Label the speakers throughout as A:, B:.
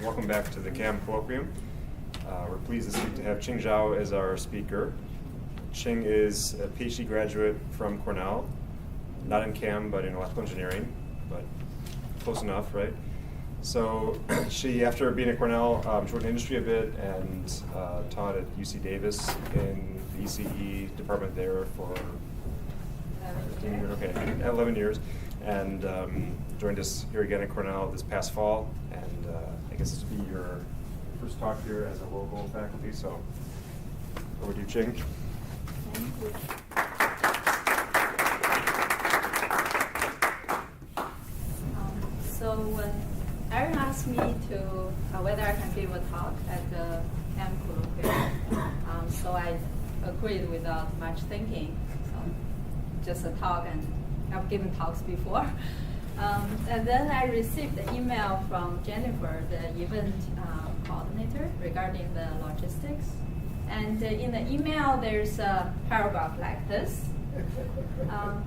A: Welcome back to the CAM Colloquium. We're pleased this week to have Qing Zhao as our speaker. Qing is a PhD graduate from Cornell, not in CAM, but in electrical engineering, but close enough, right? So she, after being at Cornell, she worked in industry a bit and taught at UC Davis in the ECE department there for 11 years, and joined us here again at Cornell this past fall. And I guess this will be your first talk here as a local faculty, so over to you, Qing.
B: Thank you. So when Aaron asked me to whether I can give a talk at the CAM Colloquium, so I agreed without much thinking. So just a talk, and I've given talks before. And then I received an email from Jennifer, the event coordinator, regarding the logistics. And in the email, there's a paragraph like this.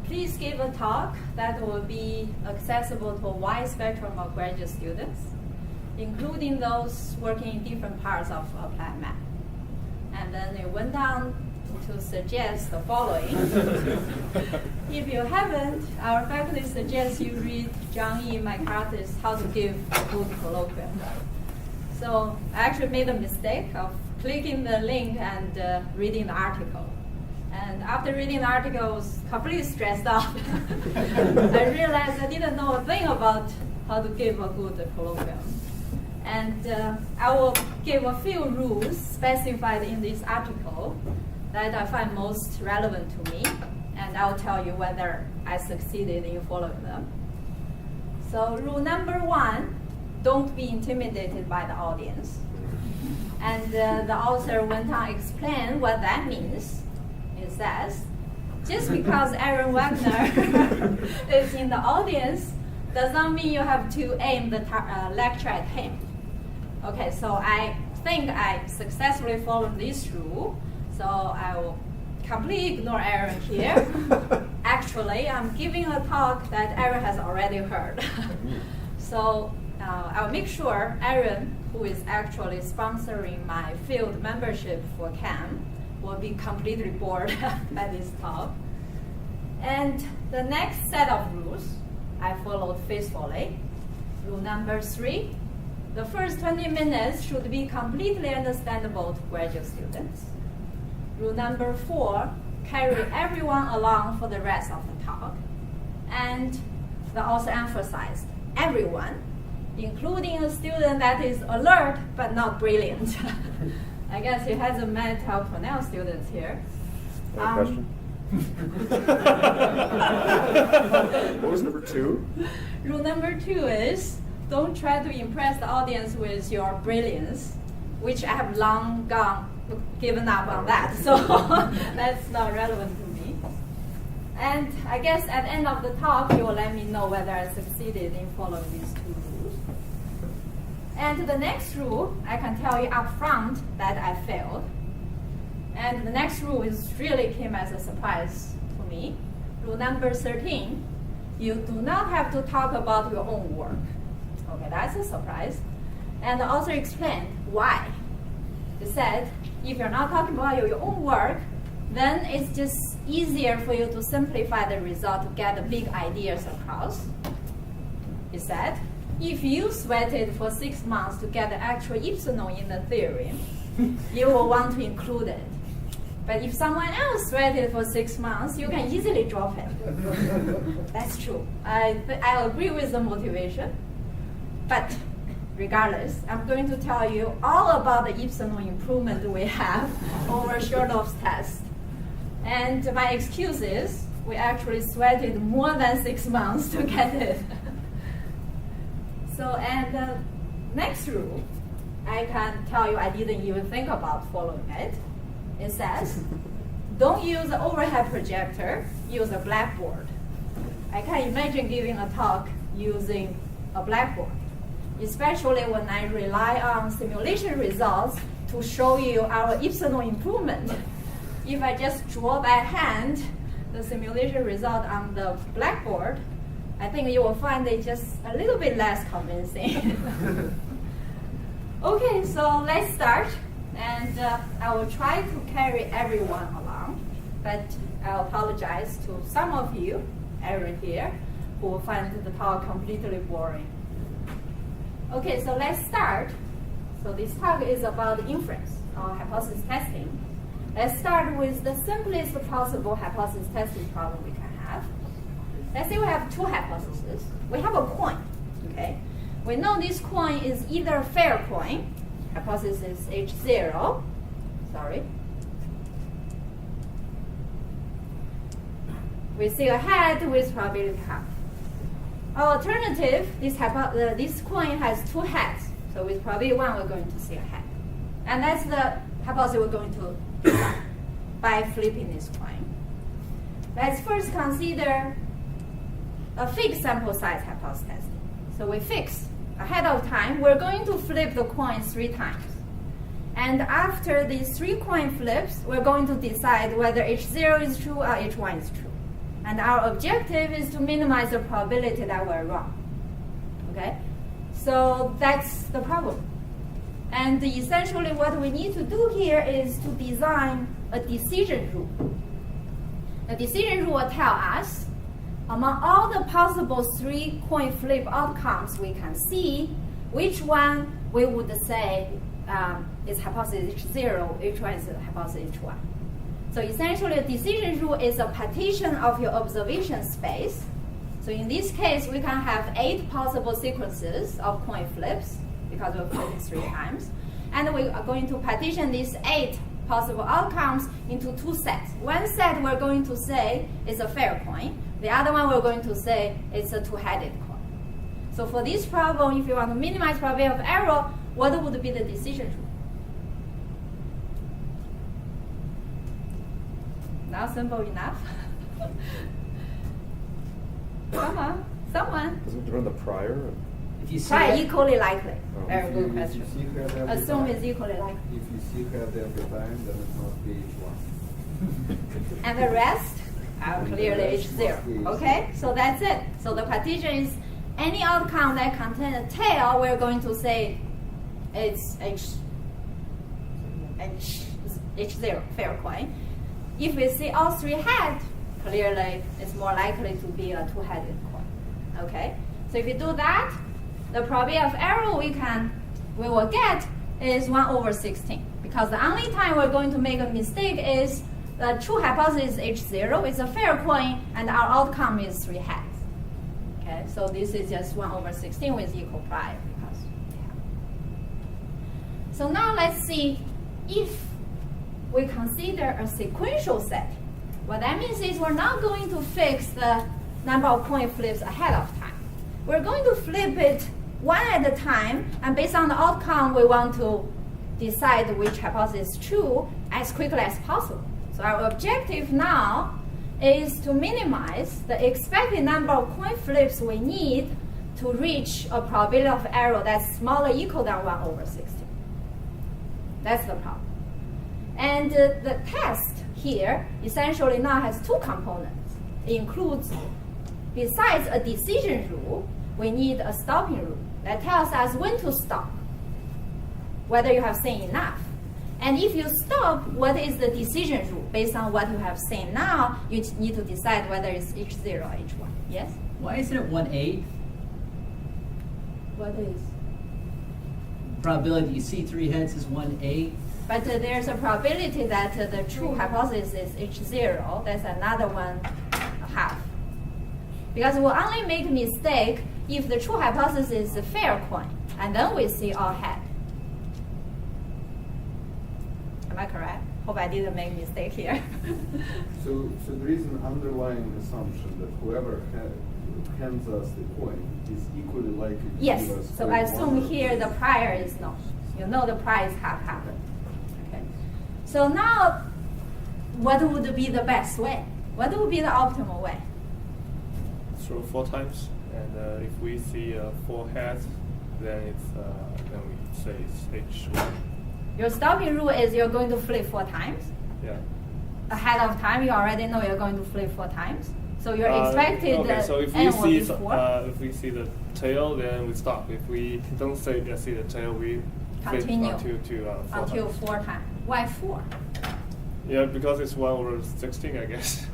B: Please give a talk that will be accessible to a wide spectrum of graduate students, including those working in different parts of applied math. And then it went down to suggest the following. If you haven't, our faculty suggests you read John E. McCarthy's How to Give a Good Colloquium. So I actually made a mistake of clicking the link and reading the article. And after reading the article, I was completely stressed out. I realized I didn't know a thing about how to give a good colloquium. And I will give a few rules specified in this article that I find most relevant to me, and I'll tell you whether I succeeded in following them. So rule number 1, don't be intimidated by the audience. And the author went on to explain what that means. It says, just because Aaron Wagner is in the audience does not mean you have to aim the lecture at him. Okay, so I think I successfully followed this rule, so I will completely ignore Aaron here. Actually, I'm giving a talk that Aaron has already heard. So I'll make sure Aaron, who is actually sponsoring my field membership for CAM, will be completely bored by this talk. And the next set of rules I followed faithfully. Rule number 3, the first 20 minutes should be completely understandable to graduate students. Rule number 4, carry everyone along for the rest of the talk. And the author emphasized everyone, including a student that is alert but not brilliant. I guess he hasn't met our Cornell students here.
A: Question? What was number 2?
B: Rule number 2 is don't try to impress the audience with your brilliance, which I have long given up on that, so that's not relevant to me. And I guess at the end of the talk, you will let me know whether I succeeded in following these 2 rules. And the next rule, I can tell you up front that I failed. And the next rule really came as a surprise to me. Rule number 13, you do not have to talk about your own work. Okay, that's a surprise. And the author explained why. He said, if you're not talking about your own work, then it's just easier for you to simplify the result to get the big ideas across. He said, if you sweated for 6 months to get the actual epsilon in the theorem, you will want to include it. But if someone else sweated for 6 months, you can easily drop it. That's true. I agree with the motivation. But regardless, I'm going to tell you all about the epsilon improvement we have over Chernoff's test. And my excuse is we actually sweated more than 6 months to get it. So, and the next rule, I can tell you I didn't even think about following it. It says, don't use an overhead projector, use a blackboard. I can imagine giving a talk using a blackboard, especially when I rely on simulation results to show you our epsilon improvement. If I just draw by hand the simulation result on the blackboard, I think you will find it just a little bit less convincing. Okay, so let's start. And I will try to carry everyone along. But I apologize to some of you, Aaron here, who will find the talk completely boring. Okay, so let's start. So this talk is about inference or hypothesis testing. Let's start with the simplest possible hypothesis testing problem we can have. Let's say we have two hypotheses. We have a coin, okay? We know this coin is either a fair coin, hypothesis H0, sorry. We see a head with probability half. Alternative, this coin has two heads. So with probability 1, we're going to see a head. And that's the hypothesis we're going to decide by flipping this coin. Let's first consider a fixed sample size hypothesis testing. So we fix ahead of time, we're going to flip the coin 3 times. And after these 3 coin flips, we're going to decide whether H0 is true or H1 is true. And our objective is to minimize the probability that we're wrong. Okay? So that's the problem. And essentially what we need to do here is to design a decision rule. The decision rule will tell us, among all the possible 3 coin flip outcomes we can see, which one we would say is hypothesis H0, which one is hypothesis H1. So essentially, a decision rule is a partition of your observation space. So in this case, we can have 8 possible sequences of coin flips, because we're flipping 3 times. And we are going to partition these 8 possible outcomes into 2 sets. One set we're going to say is a fair coin. The other one we're going to say is a 2-headed coin. So for this problem, if you want to minimize probability of error, what would be the decision rule? Not simple enough. Come on, someone.
A: Doesn't it run the prior?
C: If you see
B: Prior
C: that-
B: equally likely.
A: Oh.
B: Very
D: If
B: good
D: you
B: question.
D: see head every
B: Assume
D: time-
B: it's equally likely.
D: If you see head every time, then it must be H1.
B: And the rest are
D: And the
B: clearly
D: rest
B: H0.
D: must be
B: Okay, so that's it. So the partition is any outcome that contains a tail, we're going to say it's H0, fair coin. If we see all 3 heads, clearly it's more likely to be a 2-headed coin. Okay, so if you do that, the probability of error we will get is 1/16, because the only time we're going to make a mistake is the true hypothesis H0 is a fair coin, and our outcome is 3 heads. Okay, so this is just 1/16 with equal prior. Because, yeah. So now let's see if we consider a sequential setting. What that means is we're not going to fix the number of coin flips ahead of time. We're going to flip it one at a time, and based on the outcome, we want to decide which hypothesis is true as quickly as possible. So our objective now is to minimize the expected number of coin flips we need to reach a probability of error that's smaller or equal than 1/16. That's the problem. And the test here essentially now has 2 components. It includes, besides a decision rule, we need a stopping rule that tells us when to stop, whether you have seen enough. And if you stop, what is the decision rule? Based on what you have seen now, you need to decide whether it's H0 or H1. Yes?
C: Why isn't it 1/8?
B: What is?
C: Probability you see 3 heads is 1/8.
B: But there's a probability that the true hypothesis is H0. That's another 1/2. Because we'll only make mistake if the true hypothesis is a fair coin, and then we see all head. Am I correct? Hope I didn't make mistake here.
D: So there is an underlying assumption that whoever hands us the coin is equally likely to
B: Yes,
D: give us
B: so I
D: 1
B: assume
D: or
B: here the prior is no. You know the prior is half happened. Okay. So now, what would be the best way? What would be the optimal way?
E: Throw 4 times, and if we see 4 heads, then then we say it's H1.
B: Your stopping rule is you're going to flip 4 times.
E: Yeah.
B: Ahead of time, you already know you're going to flip 4 times. So your
E: Uh,
B: expected
E: okay, so if
B: N
E: we
B: will be
E: see
B: 4.
E: if we see the tail, then we stop. If we don't see the tail, we
B: continue
E: until
B: four times. Why 4?
E: Yeah, because it's 1/16, I guess.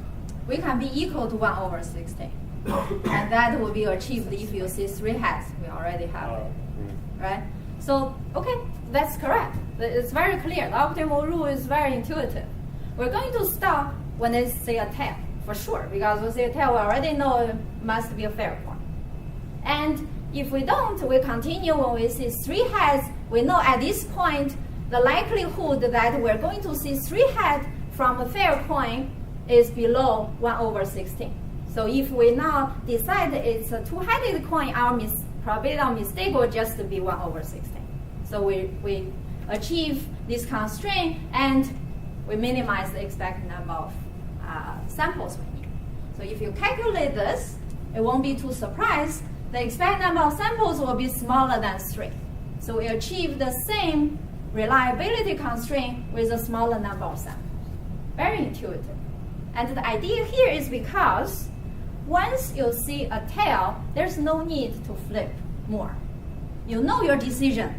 B: We can be equal to 1/16. And that will be achieved if you see 3 heads. We already have it, right? So, okay, that's correct. It's very clear. The optimal rule is very intuitive. We're going to stop when they say a tail, for sure, because we say a tail, we already know it must be a fair point. And if we don't, we continue when we see 3 heads. We know at this point, the likelihood that we're going to see 3 heads from a fair coin is below 1/16. So if we now decide it's a 2-headed coin, our probability of mistake will just be 1/16. So we achieve this constraint and we minimize the expected number of samples we need. So if you calculate this, it won't be too surprised. The expected number of samples will be smaller than 3. So we achieve the same reliability constraint with a smaller number of samples. Very intuitive. And the idea here is because once you see a tail, there's no need to flip more. You know your decision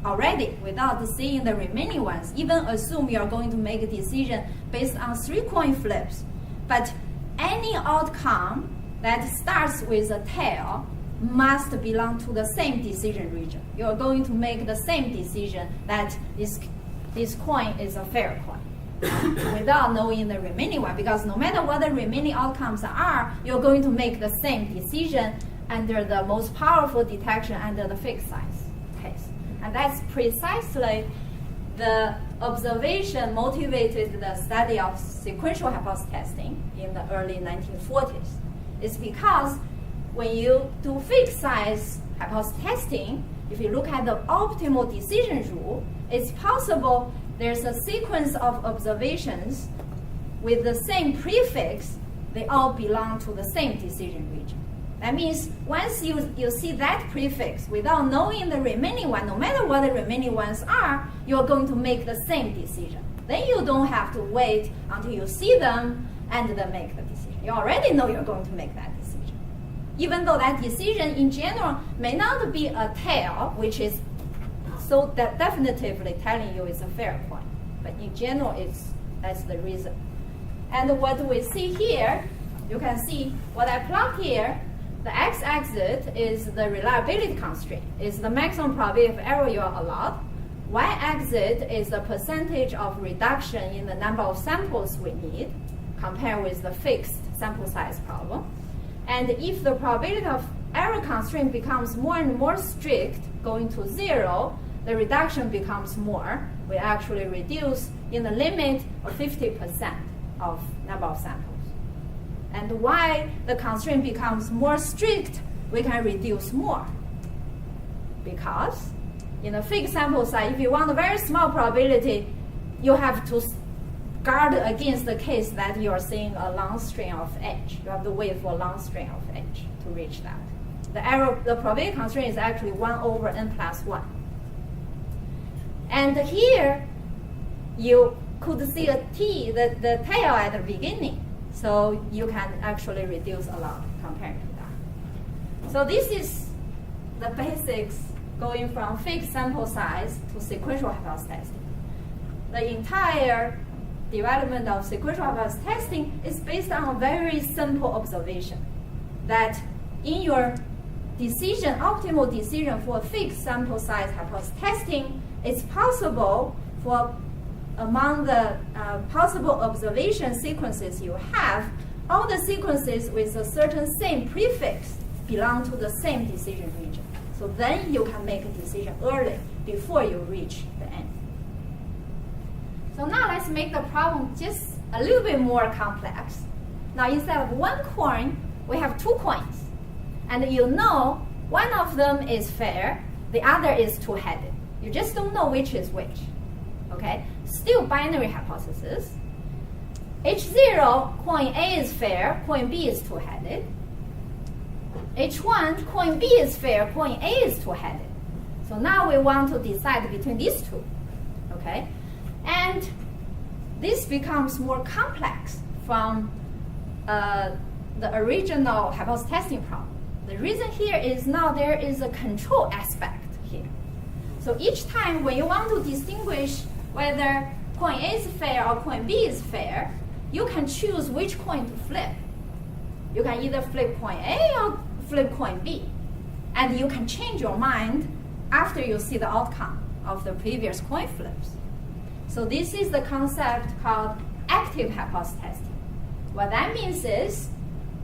B: already without seeing the remaining ones. Even assume you are going to make a decision based on 3 coin flips. But any outcome that starts with a tail must belong to the same decision region. You are going to make the same decision that this coin is a fair coin without knowing the remaining one, because no matter what the remaining outcomes are, you're going to make the same decision under the most powerful detection under the fixed size case. And that's precisely the observation motivated the study of sequential hypothesis testing in the early 1940s. It's because when you do fixed size hypothesis testing, if you look at the optimal decision rule, it's possible there's a sequence of observations with the same prefix, they all belong to the same decision region. That means once you see that prefix without knowing the remaining one, no matter what the remaining ones are, you're going to make the same decision. Then you don't have to wait until you see them and then make the decision. You already know you're going to make that decision. Even though that decision in general may not be a tail, which is so that definitively telling you it's a fair coin. But in general, that's the reason. And what we see here, you can see what I plot here. The x-axis is the reliability constraint. It's the maximum probability of error you are allowed. Y-axis is the percentage of reduction in the number of samples we need compared with the fixed sample size problem. And if the probability of error constraint becomes more and more strict, going to 0, the reduction becomes more. We actually reduce in the limit of 50% of number of samples. And why the constraint becomes more strict, we can reduce more. Because in a fixed sample size, if you want a very small probability, you have to guard against the case that you are seeing a long string of edge. You have to wait for a long string of edge to reach that. The probability constraint is actually 1/n+1. And here, you could see a t, the tail at the beginning. So you can actually reduce a lot compared to that. So this is the basics going from fixed sample size to sequential hypothesis testing. The entire development of sequential hypothesis testing is based on a very simple observation that in your decision, optimal decision for fixed sample size hypothesis testing, it's possible for among the possible observation sequences you have, all the sequences with a certain same prefix belong to the same decision region. So then you can make a decision early before you reach the end. So now let's make the problem just a little bit more complex. Now instead of 1 coin, we have 2 coins. And you know one of them is fair, the other is 2-headed. You just don't know which is which. Okay? Still binary hypothesis. H0, coin A is fair, coin B is 2-headed. H1, coin B is fair, coin A is 2-headed. So now we want to decide between these two. Okay? And this becomes more complex from the original hypothesis testing problem. The reason here is now there is a control aspect here. So each time when you want to distinguish whether coin A is fair or coin B is fair, you can choose which coin to flip. You can either flip coin A or flip coin B. And you can change your mind after you see the outcome of the previous coin flips. So this is the concept called active hypothesis testing. What that means is,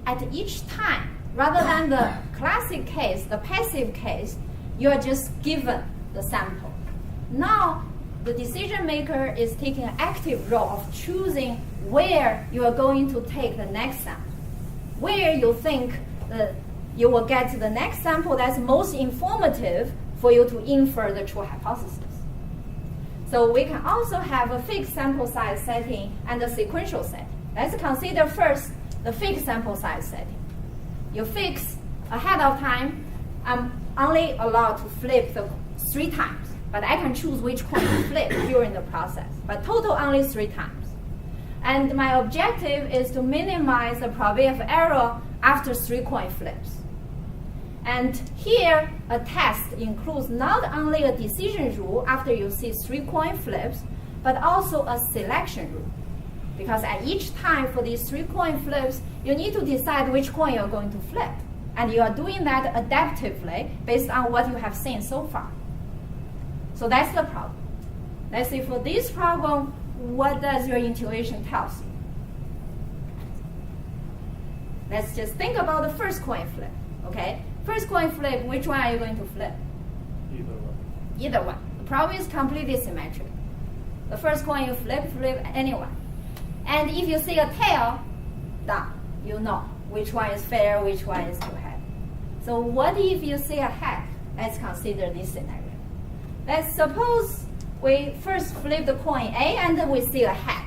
B: at each time, rather than the classic case, the passive case, you are just given the sample. Now, the decision maker is taking an active role of choosing where you are going to take the next sample, where you think that you will get the next sample that's most informative for you to infer the true hypothesis. So we can also have a fixed sample size setting and a sequential setting. Let's consider first the fixed sample size setting. You fix ahead of time, I'm only allowed to flip the 3 times, but I can choose which coin to flip during the process, but total only 3 times. And my objective is to minimize the probability of error after 3 coin flips. And here, a test includes not only a decision rule after you see 3 coin flips, but also a selection rule. Because at each time for these 3 coin flips, you need to decide which coin you're going to flip. And you are doing that adaptively based on what you have seen so far. So that's the problem. Let's see, for this problem, what does your intuition tell you? Let's just think about the first coin flip, okay? First coin flip, which one are you going to flip?
E: Either one.
B: Either one. The problem is completely symmetric. The first coin you flip anyone. And if you see a tail, done. You know which one is fair, which one is too heavy. So what if you see a head? Let's consider this scenario. Let's suppose we first flip the coin A and then we see a head.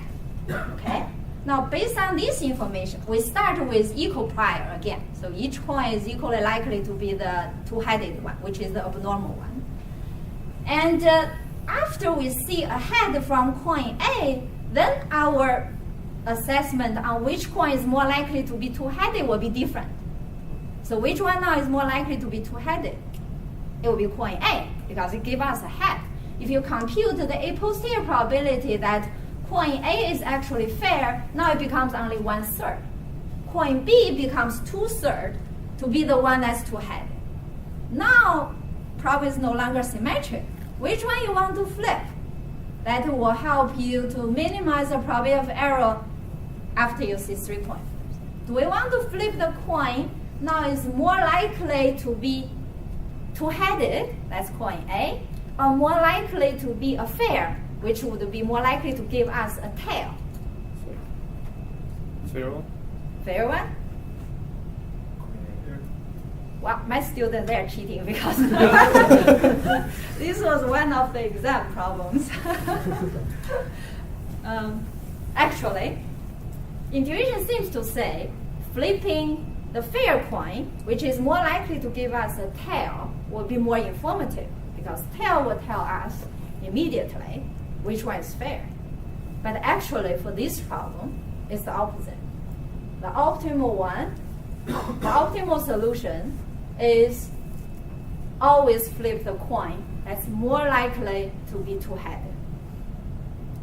B: Okay? Now, based on this information, we start with equal prior again. So each coin is equally likely to be the two-headed one, which is the abnormal one. And after we see a head from coin A, then our assessment on which coin is more likely to be two-headed will be different. So which one now is more likely to be two-headed? It will be coin A, because it gives us a head. If you compute the a posterior probability that coin A is actually fair, now it becomes only 1/3. Coin B becomes 2/3 to be the one that's two-headed. Now, probably is no longer symmetric. Which one you want to flip? That will help you to minimize the probability of error after you see 3 coin flips. Do we want to flip the coin now is more likely to be two-headed, that's coin A, or more likely to be a fair, which would be more likely to give us a tail?
E: Fair one?
B: Fair one? Well, my students, they're cheating because this was one of the exam problems. Actually, intuition seems to say flipping the fair coin, which is more likely to give us a tail, will be more informative, because tail will tell us immediately which one is fair. But actually, for this problem, it's the opposite. The optimal one, the optimal solution is always flip the coin that's more likely to be two-headed.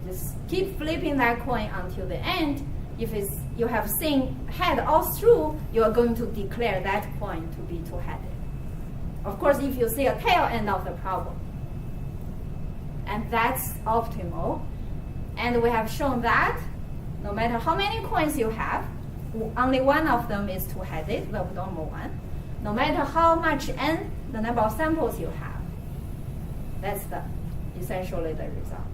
B: Just keep flipping that coin until the end. If you have seen head all through, you are going to declare that coin to be two-headed. Of course, if you see a tail, end of the problem. And that's optimal. And we have shown that no matter how many coins you have, only one of them is two-headed, the abnormal one. No matter how much n, the number of samples you have. That's essentially the result.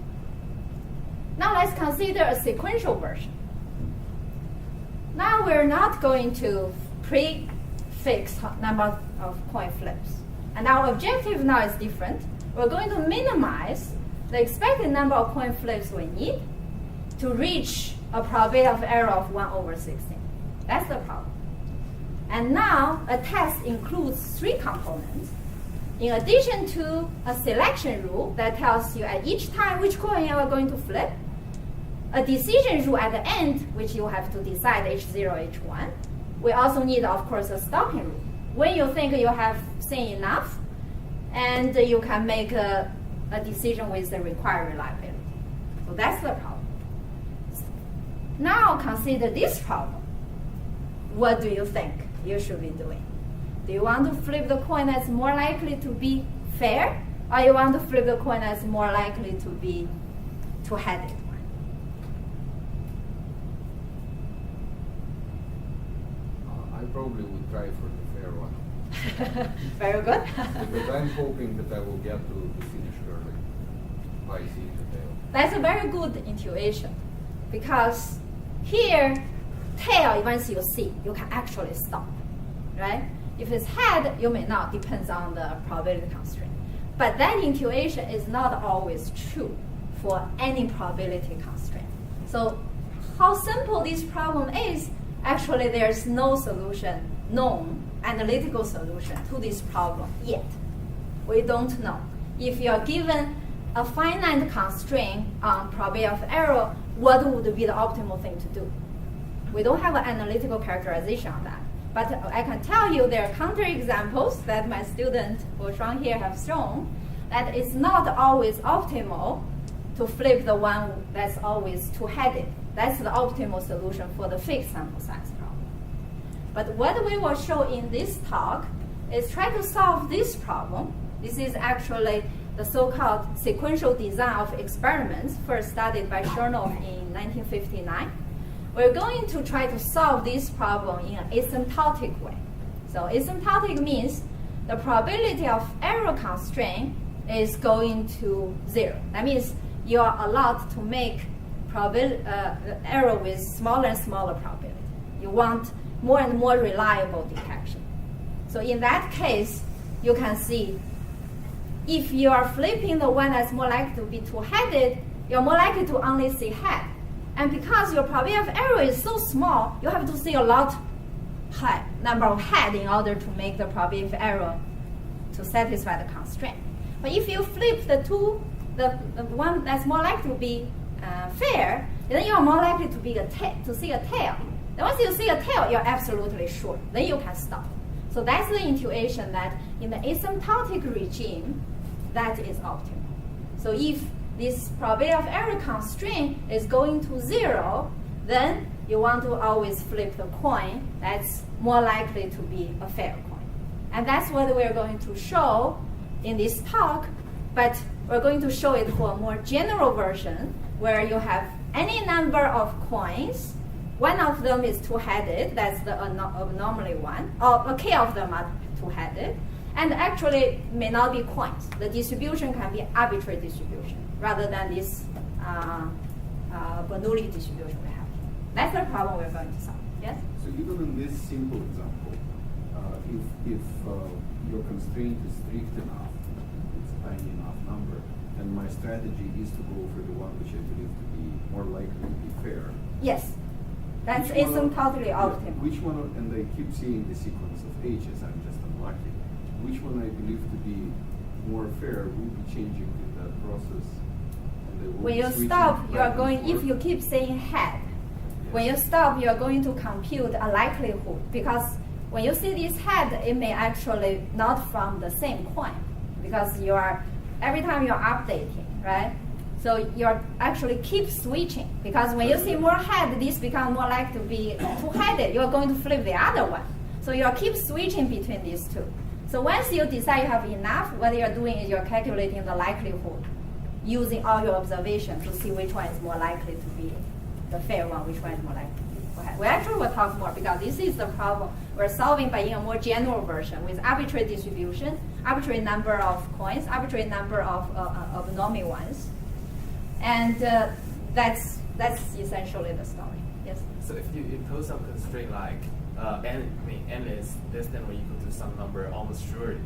B: Now let's consider a sequential version. Now we're not going to prefix number of coin flips. And our objective now is different. We're going to minimize the expected number of coin flips we need to reach a probability of error of 1/16. That's the problem. And now a test includes 3 components. In addition to a selection rule that tells you at each time which coin you are going to flip, a decision rule at the end, which you have to decide H0, H1. We also need, of course, a stopping rule. When you think you have seen enough, and you can make a a decision with the required reliability. So that's the problem. Now consider this problem. What do you think you should be doing? Do you want to flip the coin that's more likely to be fair, or you want to flip the coin that's more likely to be two-headed one?
D: I probably would try for the fair one.
B: Very good.
D: Because I'm hoping that I will get to the finish early by seeing the tail.
B: That's a very good intuition, because here, tail, once you see, you can actually stop, right? If it's head, you may not, depends on the probability constraint. But that intuition is not always true for any probability constraint. So how simple this problem is, actually there's no solution, known analytical solution to this problem yet. We don't know. If you're given a finite constraint on probability of error, what would be the optimal thing to do? We don't have an analytical characterization on that. But I can tell you there are counterexamples that my student Boshang here have shown that it's not always optimal to flip the one that's always two-headed. That's the optimal solution for the fixed sample size problem. But what we will show in this talk is try to solve this problem. This is actually the so-called sequential design of experiments, first studied by Chernoff in 1959. We're going to try to solve this problem in an asymptotic way. So asymptotic means the probability of error constraint is going to 0. That means you are allowed to make error with smaller and smaller probability. You want more and more reliable detection. So in that case, you can see if you are flipping the one that's more likely to be two-headed, you're more likely to only see head. And because your probability of error is so small, you have to see a lot high number of head in order to make the probability of error to satisfy the constraint. But if you flip the one that's more likely to be fair, then you are more likely to see a tail. Then once you see a tail, you're absolutely sure. Then you can stop. So that's the intuition that in the asymptotic regime, that is optimal. So if this probability of error constraint is going to 0, then you want to always flip the coin that's more likely to be a fair coin. And that's what we're going to show in this talk, but we're going to show it for a more general version where you have any number of coins. One of them is two-headed, that's the anomaly one, or a k of them are two-headed, and actually may not be coins. The distribution can be arbitrary distribution rather than this Bernoulli distribution we have. That's the problem we're going to solve. Yes?
D: So even in this simple example, if your constraint is strict enough, it's a tiny enough number, then my strategy is to go for the one which I believe to be more likely to be fair.
B: Yes. That's asymptotically optimal.
D: Which one, and I keep seeing the sequence of H's, I'm just unlucky. Which one I believe to be more fair will be changing with that process.
B: When you stop, you are going, if you keep saying head, when you stop, you are going to compute a likelihood, because when you see this head, it may actually not from the same coin, because you are, every time you're updating, right? So you're actually keep switching, because when you see more head, this becomes more likely to be two-headed. You're going to flip the other one. So you'll keep switching between these two. So once you decide you have enough, what you're doing is you're calculating the likelihood using all your observations to see which one is more likely to be the fair one, which one is more likely to be two-headed. We actually will talk more, because this is the problem we're solving by in a more general version with arbitrary distribution, arbitrary number of coins, arbitrary number of normal ones. And that's essentially the story. Yes?
F: So if you impose some constraint like n is less than or equal to some number, almost surely,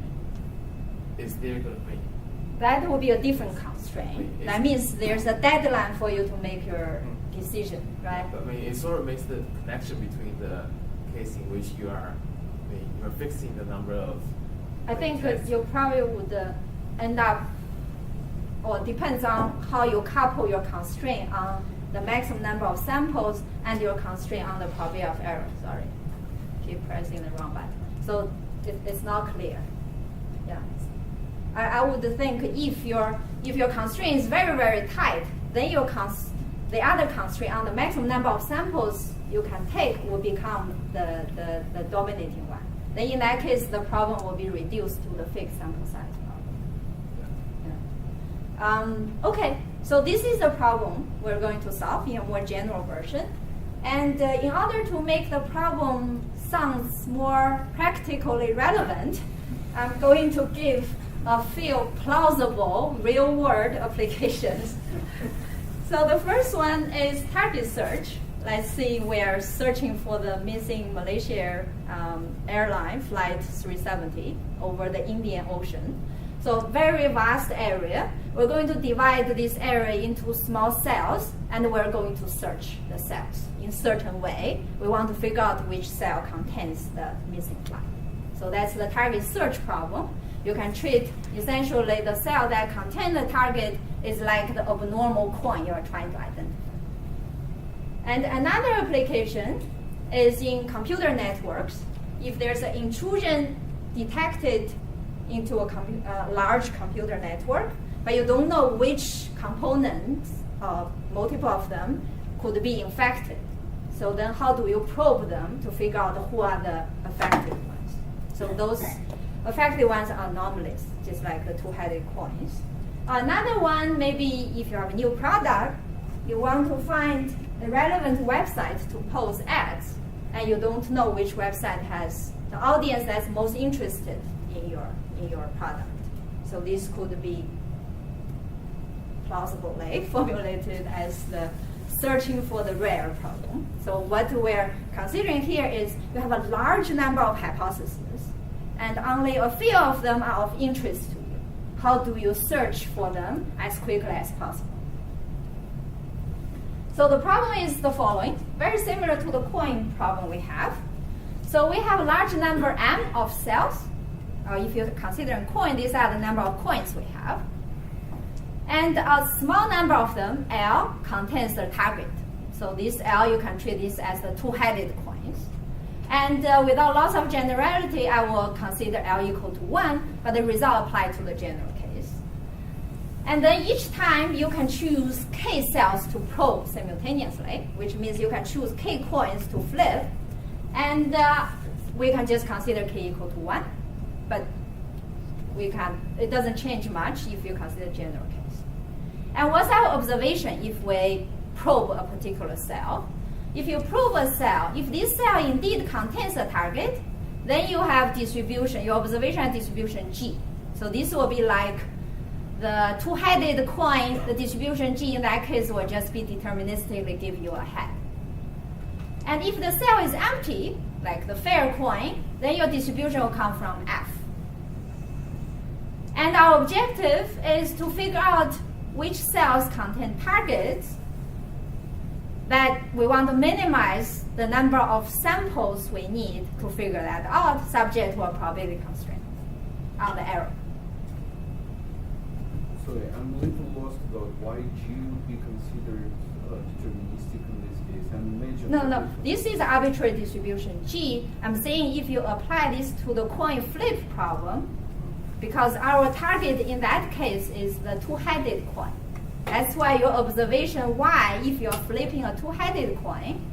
F: is there going to be?
B: That will be a different constraint. That means there's a deadline for you to make your decision, right?
F: But it sort of makes the connection between the case in which you are fixing the number of.
B: I think that you probably would end up, or depends on how you couple your constraint on the maximum number of samples and your constraint on the probability of error. Sorry, keep pressing the wrong button. So it's not clear. Yeah. I would think if your if your constraint is very, very tight, then the other constraint on the maximum number of samples you can take will become the dominating one. Then in that case, the problem will be reduced to the fixed sample size problem. Yeah. Okay, so this is the problem we're going to solve in a more general version. And in order to make the problem sounds more practically relevant, I'm going to give a few plausible real-world applications. So the first one is target search. Let's see, we're searching for the missing Malaysia airline flight 370 over the Indian Ocean. So very vast area. We're going to divide this area into small cells, and we're going to search the cells in a certain way. We want to figure out which cell contains the missing flight. So that's the target search problem. You can treat essentially the cell that contains the target is like the abnormal coin you're trying to identify. And another application is in computer networks. If there's an intrusion detected into a large computer network, but you don't know which components, multiple of them, could be infected. So then how do you probe them to figure out who are the affected ones? So those affected ones are anomalies, just like the two-headed coins. Another one, maybe if you have a new product, you want to find a relevant website to post ads, and you don't know which website has the audience that's most interested in your product. So this could be plausibly formulated as the searching for the rare problem. So what we're considering here is you have a large number of hypotheses, and only a few of them are of interest to you. How do you search for them as quickly as possible? So the problem is the following, very similar to the coin problem we have. So we have a large number M of cells. If you consider coin, these are the number of coins we have. And a small number of them, L, contains the target. So this L, you can treat this as the two-headed coins. And without loss of generality, I will consider L equal to 1, but the result applies to the general case. And then each time you can choose K cells to probe simultaneously, which means you can choose K coins to flip. And we can just consider K equal to 1. But it doesn't change much if you consider general case. And what's our observation if we probe a particular cell? If you probe a cell, if this cell indeed contains a target, then you have distribution, your observation distribution G. So this will be like the two-headed coin, the distribution G in that case will just be deterministically give you a head. And if the cell is empty, like the fair coin, then your distribution will come from F. And our objective is to figure out which cells contain targets that we want to minimize the number of samples we need to figure that out, subject to a probability constraint on the error.
D: Sorry, I'm a little lost about why G would be considered deterministic in this case and major.
B: No. This is arbitrary distribution G. I'm saying if you apply this to the coin flip problem, because our target in that case is the two-headed coin. That's why your observation Y, if you're flipping a two-headed coin,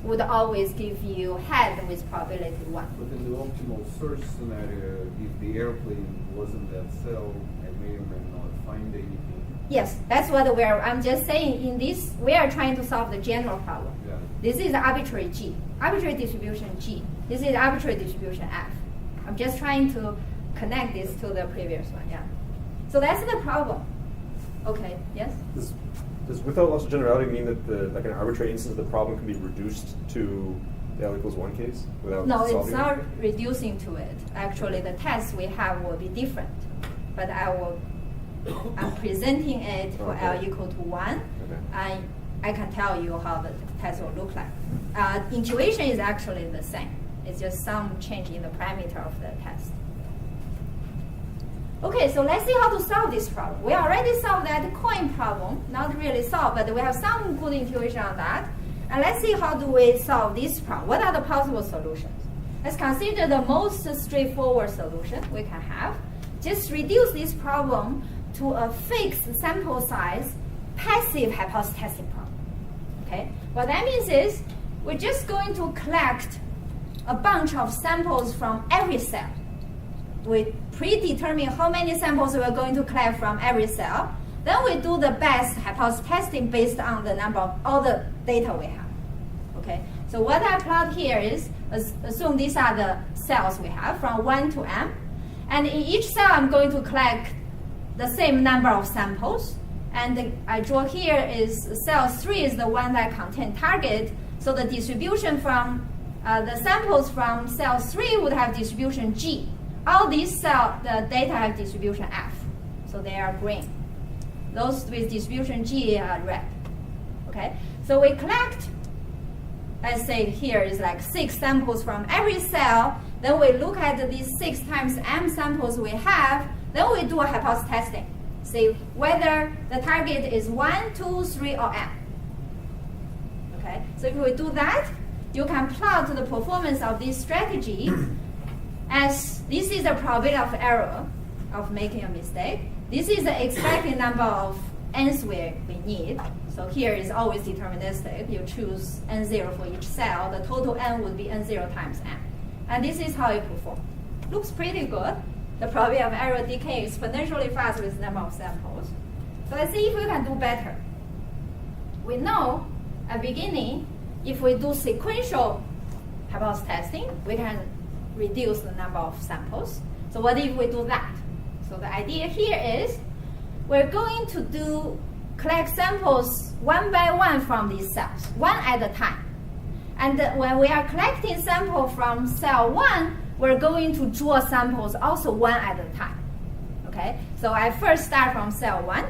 B: would always give you head with probability 1.
D: But in the optimal search scenario, if the airplane wasn't that cell, I may or may not find anything.
B: Yes, that's what I'm just saying in this, we are trying to solve the general problem.
D: Yeah.
B: This is arbitrary G, arbitrary distribution G. This is arbitrary distribution F. I'm just trying to connect this to the previous one, yeah. So that's the problem. Okay, yes?
A: Does without loss of generality mean that like an arbitrary instance of the problem can be reduced to the L equals 1 case without
B: No,
A: solving
B: it's not reducing to it. Actually, the test we have will be different. But I'm presenting it for
A: Okay.
B: L equal to 1.
A: Okay.
B: I can tell you how the test will look like. Intuition is actually the same. It's just some change in the parameter of the test. Okay, so let's see how to solve this problem. We already solved that coin problem, not really solved, but we have some good intuition on that. And let's see how do we solve this problem. What are the possible solutions? Let's consider the most straightforward solution we can have. Just reduce this problem
G: to a fixed sample size passive hypothesis testing problem. Okay? What that means is we're just going to collect a bunch of samples from every cell. We predetermine how many samples we're going to collect from every cell. Then we do the best hypothesis testing based on the number of all the data we have. Okay? So what I plot here is, assume these are the cells we have from 1 to m. And in each cell, I'm going to collect the same number of samples. And I draw here is cell 3 is the one that contains target. So the distribution from the samples from cell 3 would have distribution G. All these cells, the data have distribution F. So they are green. Those with distribution G are red. Okay? So we collect, let's say here is like 6 samples from every cell. Then we look at these 6 times m samples we have. Then we do a hypothesis testing. See whether the target is 1, 2, 3, or m. Okay? So if we do that, you can plot the performance of this strategy as this is the probability of error of making a mistake. This is the expected number of n's we need. So here is always deterministic. You choose n0 for each cell. The total n would be n0 times n. And this is how it performs. Looks pretty good. The probability of error decay exponentially fast with number of samples. So let's see if we can do better. We know at beginning, if we do sequential hypothesis testing, we can reduce the number of samples. So what if we do that? So the idea here is we're going to collect samples one by one from these cells, one at a time. And when we are collecting sample from cell 1, we're going to draw samples also one at a time. Okay? So I first start from cell 1.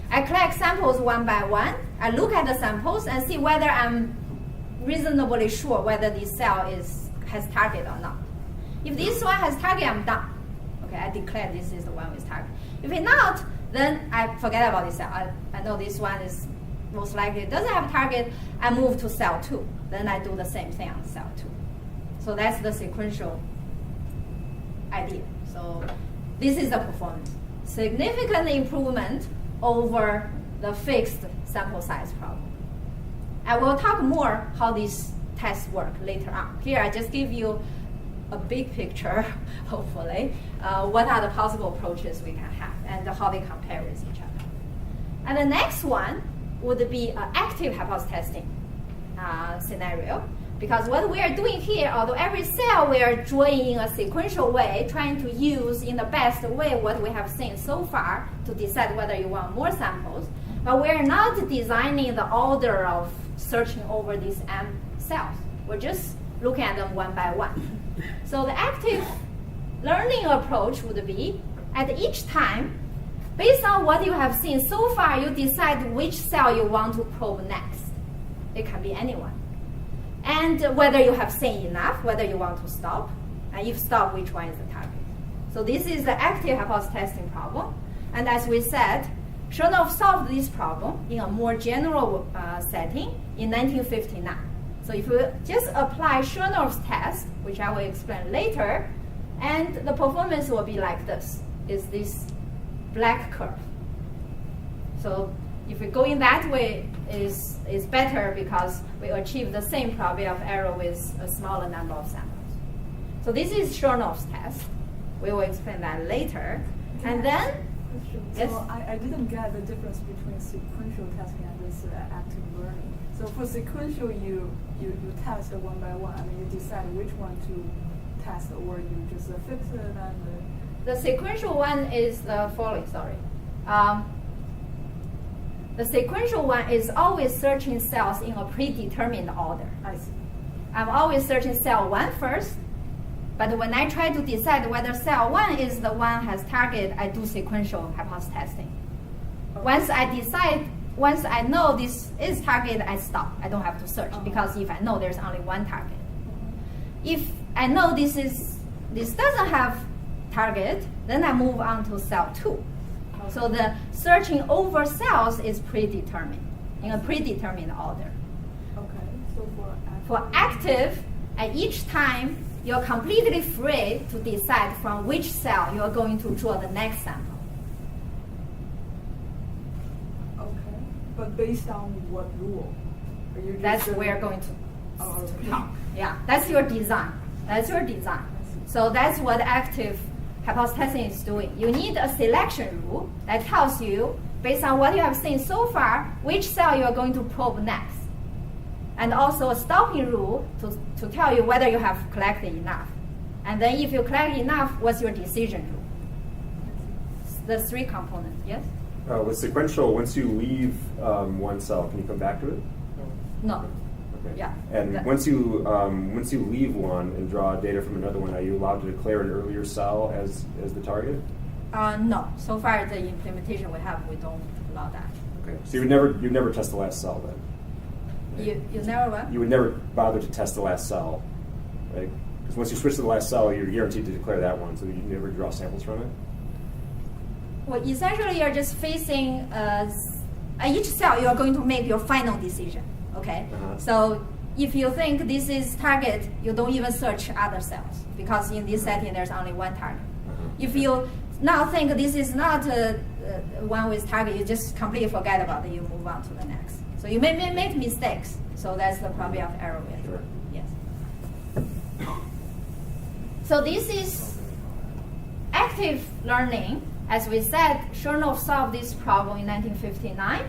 G: I collect samples one by one. I look at the samples and see whether I'm reasonably sure whether this cell has target or not. If this one has target, I'm done. Okay, I declare this is the one with target. If it's not, then I forget about this cell. I know this one is most likely doesn't have target. I move to cell 2. Then I do the same thing on cell 2. So that's the sequential idea. So this is the performance. Significant improvement over the fixed sample size problem. I will talk more how these tests work later on. Here I just give you a big picture, hopefully, what are the possible approaches we can have and how they compare with each other. And the next one would be an active hypothesis testing scenario. Because what we are doing here, although every cell we are drawing in a sequential way, trying to use in the best way what we have seen so far to decide whether you want more samples, but we are not designing the order of searching over these m cells. We're just looking at them one by one. So the active learning approach would be, at each time, based on what you have seen so far, you decide which cell you want to probe next. It can be anyone. And whether you have seen enough, whether you want to stop, and if stop, which one is the target. So this is the active hypothesis testing problem. And as we said, Chernoff solved this problem in a more general setting in 1959. So if we just apply Chernoff's test, which I will explain later, and the performance will be like this, is this black curve. So if we go in that way, is better because we achieve the same probability of error with a smaller number of samples. So this is Chernoff's test. We will explain that later. And then, yes?
H: So I didn't get the difference between sequential testing and this active learning. So for sequential, you test one by one, and you decide which one to test, or you just fix it and.
G: The sequential one is the following. The sequential one is always searching cells in a predetermined order.
H: I see.
G: I'm always searching cell 1 first, but when I try to decide whether cell 1 is the one has target, I do sequential hypothesis testing. Once I know this is target, I stop. I don't have to search because if I know there's only one target. If I know this doesn't have target, then I move on to cell 2. So the searching over cells is predetermined, in a predetermined order.
H: Okay, so
G: for active, at each time, you're completely free to decide from which cell you're going to draw the next sample.
H: But based on what rule? Are you just
G: That's where we're going to talk. Yeah, that's your design. That's your design. So that's what active hypothesis testing is doing. You need a selection rule that tells you, based on what you have seen so far, which cell you are going to probe next. And also a stopping rule to tell you whether you have collected enough. And then if you collect enough, what's your decision rule? The three components, yes?
A: With sequential, once you leave one cell, can you come back to it?
G: No.
A: Okay.
G: Yeah.
A: And once you leave one and draw data from another one, are you allowed to declare an earlier cell as the target?
G: No. So far, the implementation we have, we don't allow that.
A: Okay. So you'd never test the last cell then?
G: You never what?
A: You would never bother to test the last cell, right? Because once you switch to the last cell, you're guaranteed to declare that one, so you never draw samples from it?
G: Well, essentially, you're just facing each cell. You are going to make your final decision. Okay.
A: Uh-huh.
G: So if you think this is target, you don't even search other cells because in this setting there's only one target.
A: Uh-huh.
G: If you now think this is not one with target, you just completely forget about it. You move on to the next. So you may make mistakes. So that's the probability of error.
A: Sure.
G: Yes. So this is active learning. As we said, Chernoff solved this problem in 1959,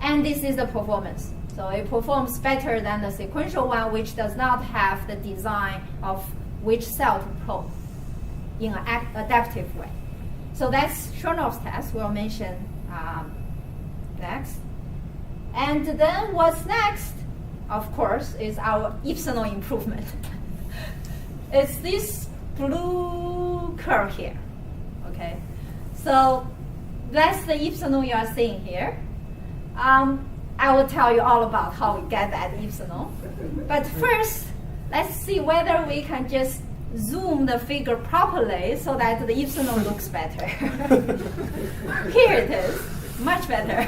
G: and this is the performance. So it performs better than the sequential one, which does not have the design of which cell to probe in an adaptive way. So that's Chernoff's test. We'll mention next. And then what's next, of course, is our epsilon improvement. It's this blue curve here. Okay. So that's the epsilon you are seeing here. I will tell you all about how we get that epsilon. But first, let's see whether we can just zoom the figure properly so that the epsilon looks better. Here it is, much better.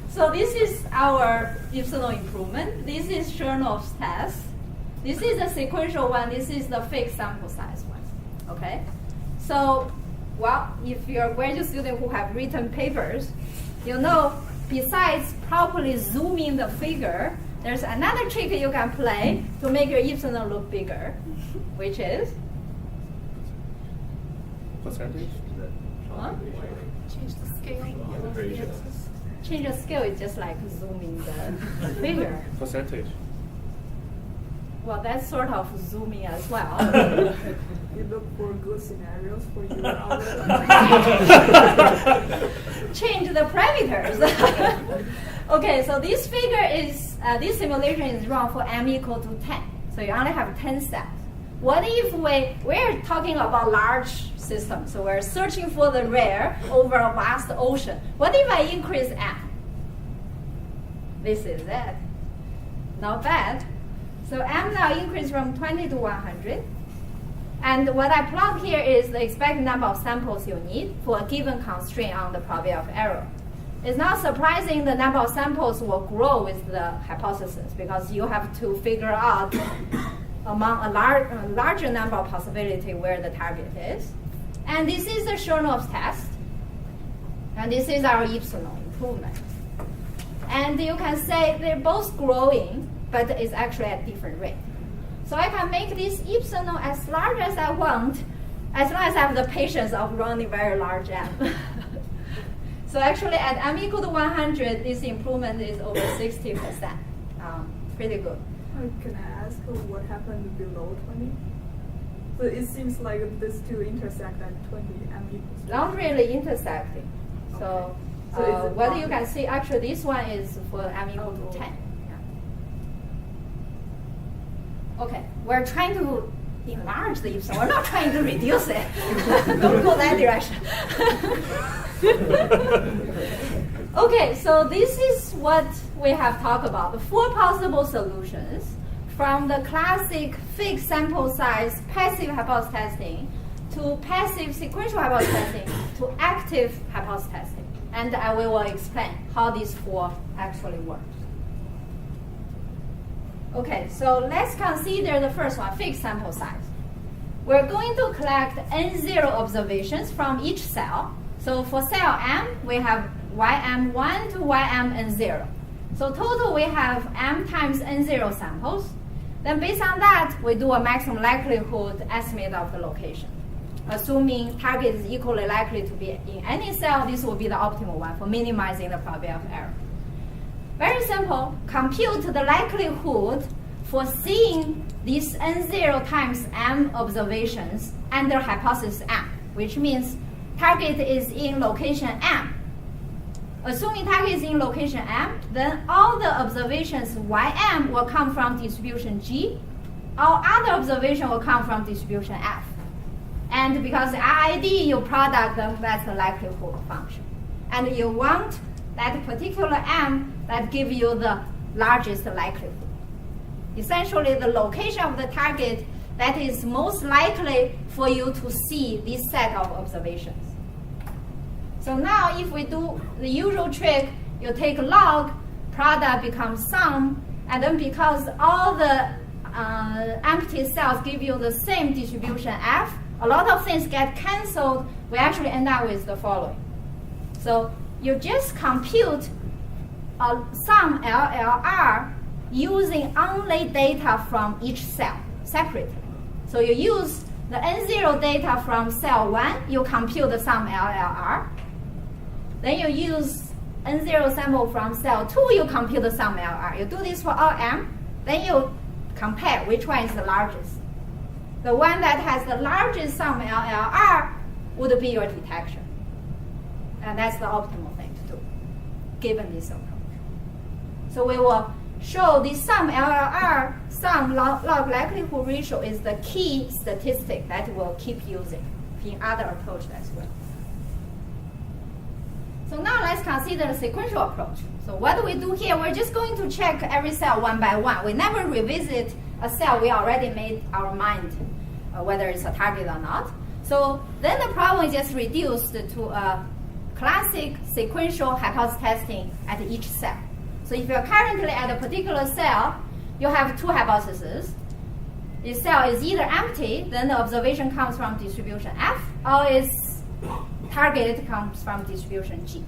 G: So this is our epsilon improvement. This is Chernoff's test. This is the sequential one. This is the fixed sample size one. Okay? So, well, if you're a graduate student who have written papers, you know, besides properly zooming the figure, there's another trick you can play to make your epsilon look bigger, which is
E: Percentage?
G: huh?
B: Change the scale.
G: Change the scale is just like zooming the figure.
E: Percentage.
G: Well, that's sort of zooming as well.
H: You look for good scenarios for you.
G: Change the parameters. Okay, so this figure is, this simulation is run for m equal to 10. So you only have 10 steps. What if we're talking about large systems, so we're searching for the rare over a vast ocean. What if I increase m? This is it. Not bad. So m now increased from 20 to 100. And what I plot here is the expected number of samples you need for a given constraint on the probability of error. It's not surprising the number of samples will grow with the hypothesis because you have to figure out among a larger number of possibility where the target is. And this is the Chernoff's test. And this is our epsilon improvement. And you can say they're both growing, but it's actually at different rate. So I can make this epsilon as large as I want, as long as I have the patience of running very large m. So actually at m equal to 100, this improvement is over 60%. Pretty good.
H: Can I ask what happened below 20? So it seems like these two intersect at 20 m equals.
G: Not really intersecting. So,
H: So is it
G: what you
H: bounded?
G: can see, actually this one is for m equal to 10. Okay, we're trying to enlarge the epsilon. We're not trying to reduce it. Don't go that direction. Okay, so this is what we have talked about, the 4 possible solutions from the classic fixed sample size passive hypothesis testing to passive sequential hypothesis testing to active hypothesis testing. And I will explain how these 4 actually work. Okay, so let's consider the first one, fixed sample size. We're going to collect N0 observations from each cell. So for cell M, we have ym1 to ym n0. So total we have m times n0 samples. Then based on that, we do a maximum likelihood estimate of the location. Assuming target is equally likely to be in any cell, this will be the optimal one for minimizing the probability of error. Very simple. Compute the likelihood for seeing these n0 times m observations under hypothesis m, which means target is in location m. Assuming target is in location m, then all the observations ym will come from distribution G. All other observations will come from distribution F. And because RID, you product them, that's the likelihood function. And you want that particular m that give you the largest likelihood. Essentially, the location of the target that is most likely for you to see this set of observations. So now if we do the usual trick, you take log, product becomes sum, and then because all the empty cells give you the same distribution F, a lot of things get canceled, we actually end up with the following. So you just compute a sum LLR using only data from each cell separately. So you use the N0 data from cell 1, you compute the sum LLR. Then you use N0 sample from cell 2, you compute the sum LLR. You do this for all M, then you compare which one is the largest. The one that has the largest sum LLR would be your detection. And that's the optimal thing to do, given this approach. So we will show this sum LLR, sum log likelihood ratio is the key statistic that we'll keep using in other approaches as well. So now let's consider the sequential approach. So what do we do here? We're just going to check every cell one by one. We never revisit a cell we already made our mind whether it's a target or not. So then the problem is just reduced to a classic sequential hypothesis testing at each cell. So if you're currently at a particular cell, you have two hypotheses. This cell is either empty, then the observation comes from distribution F, or its target comes from distribution G.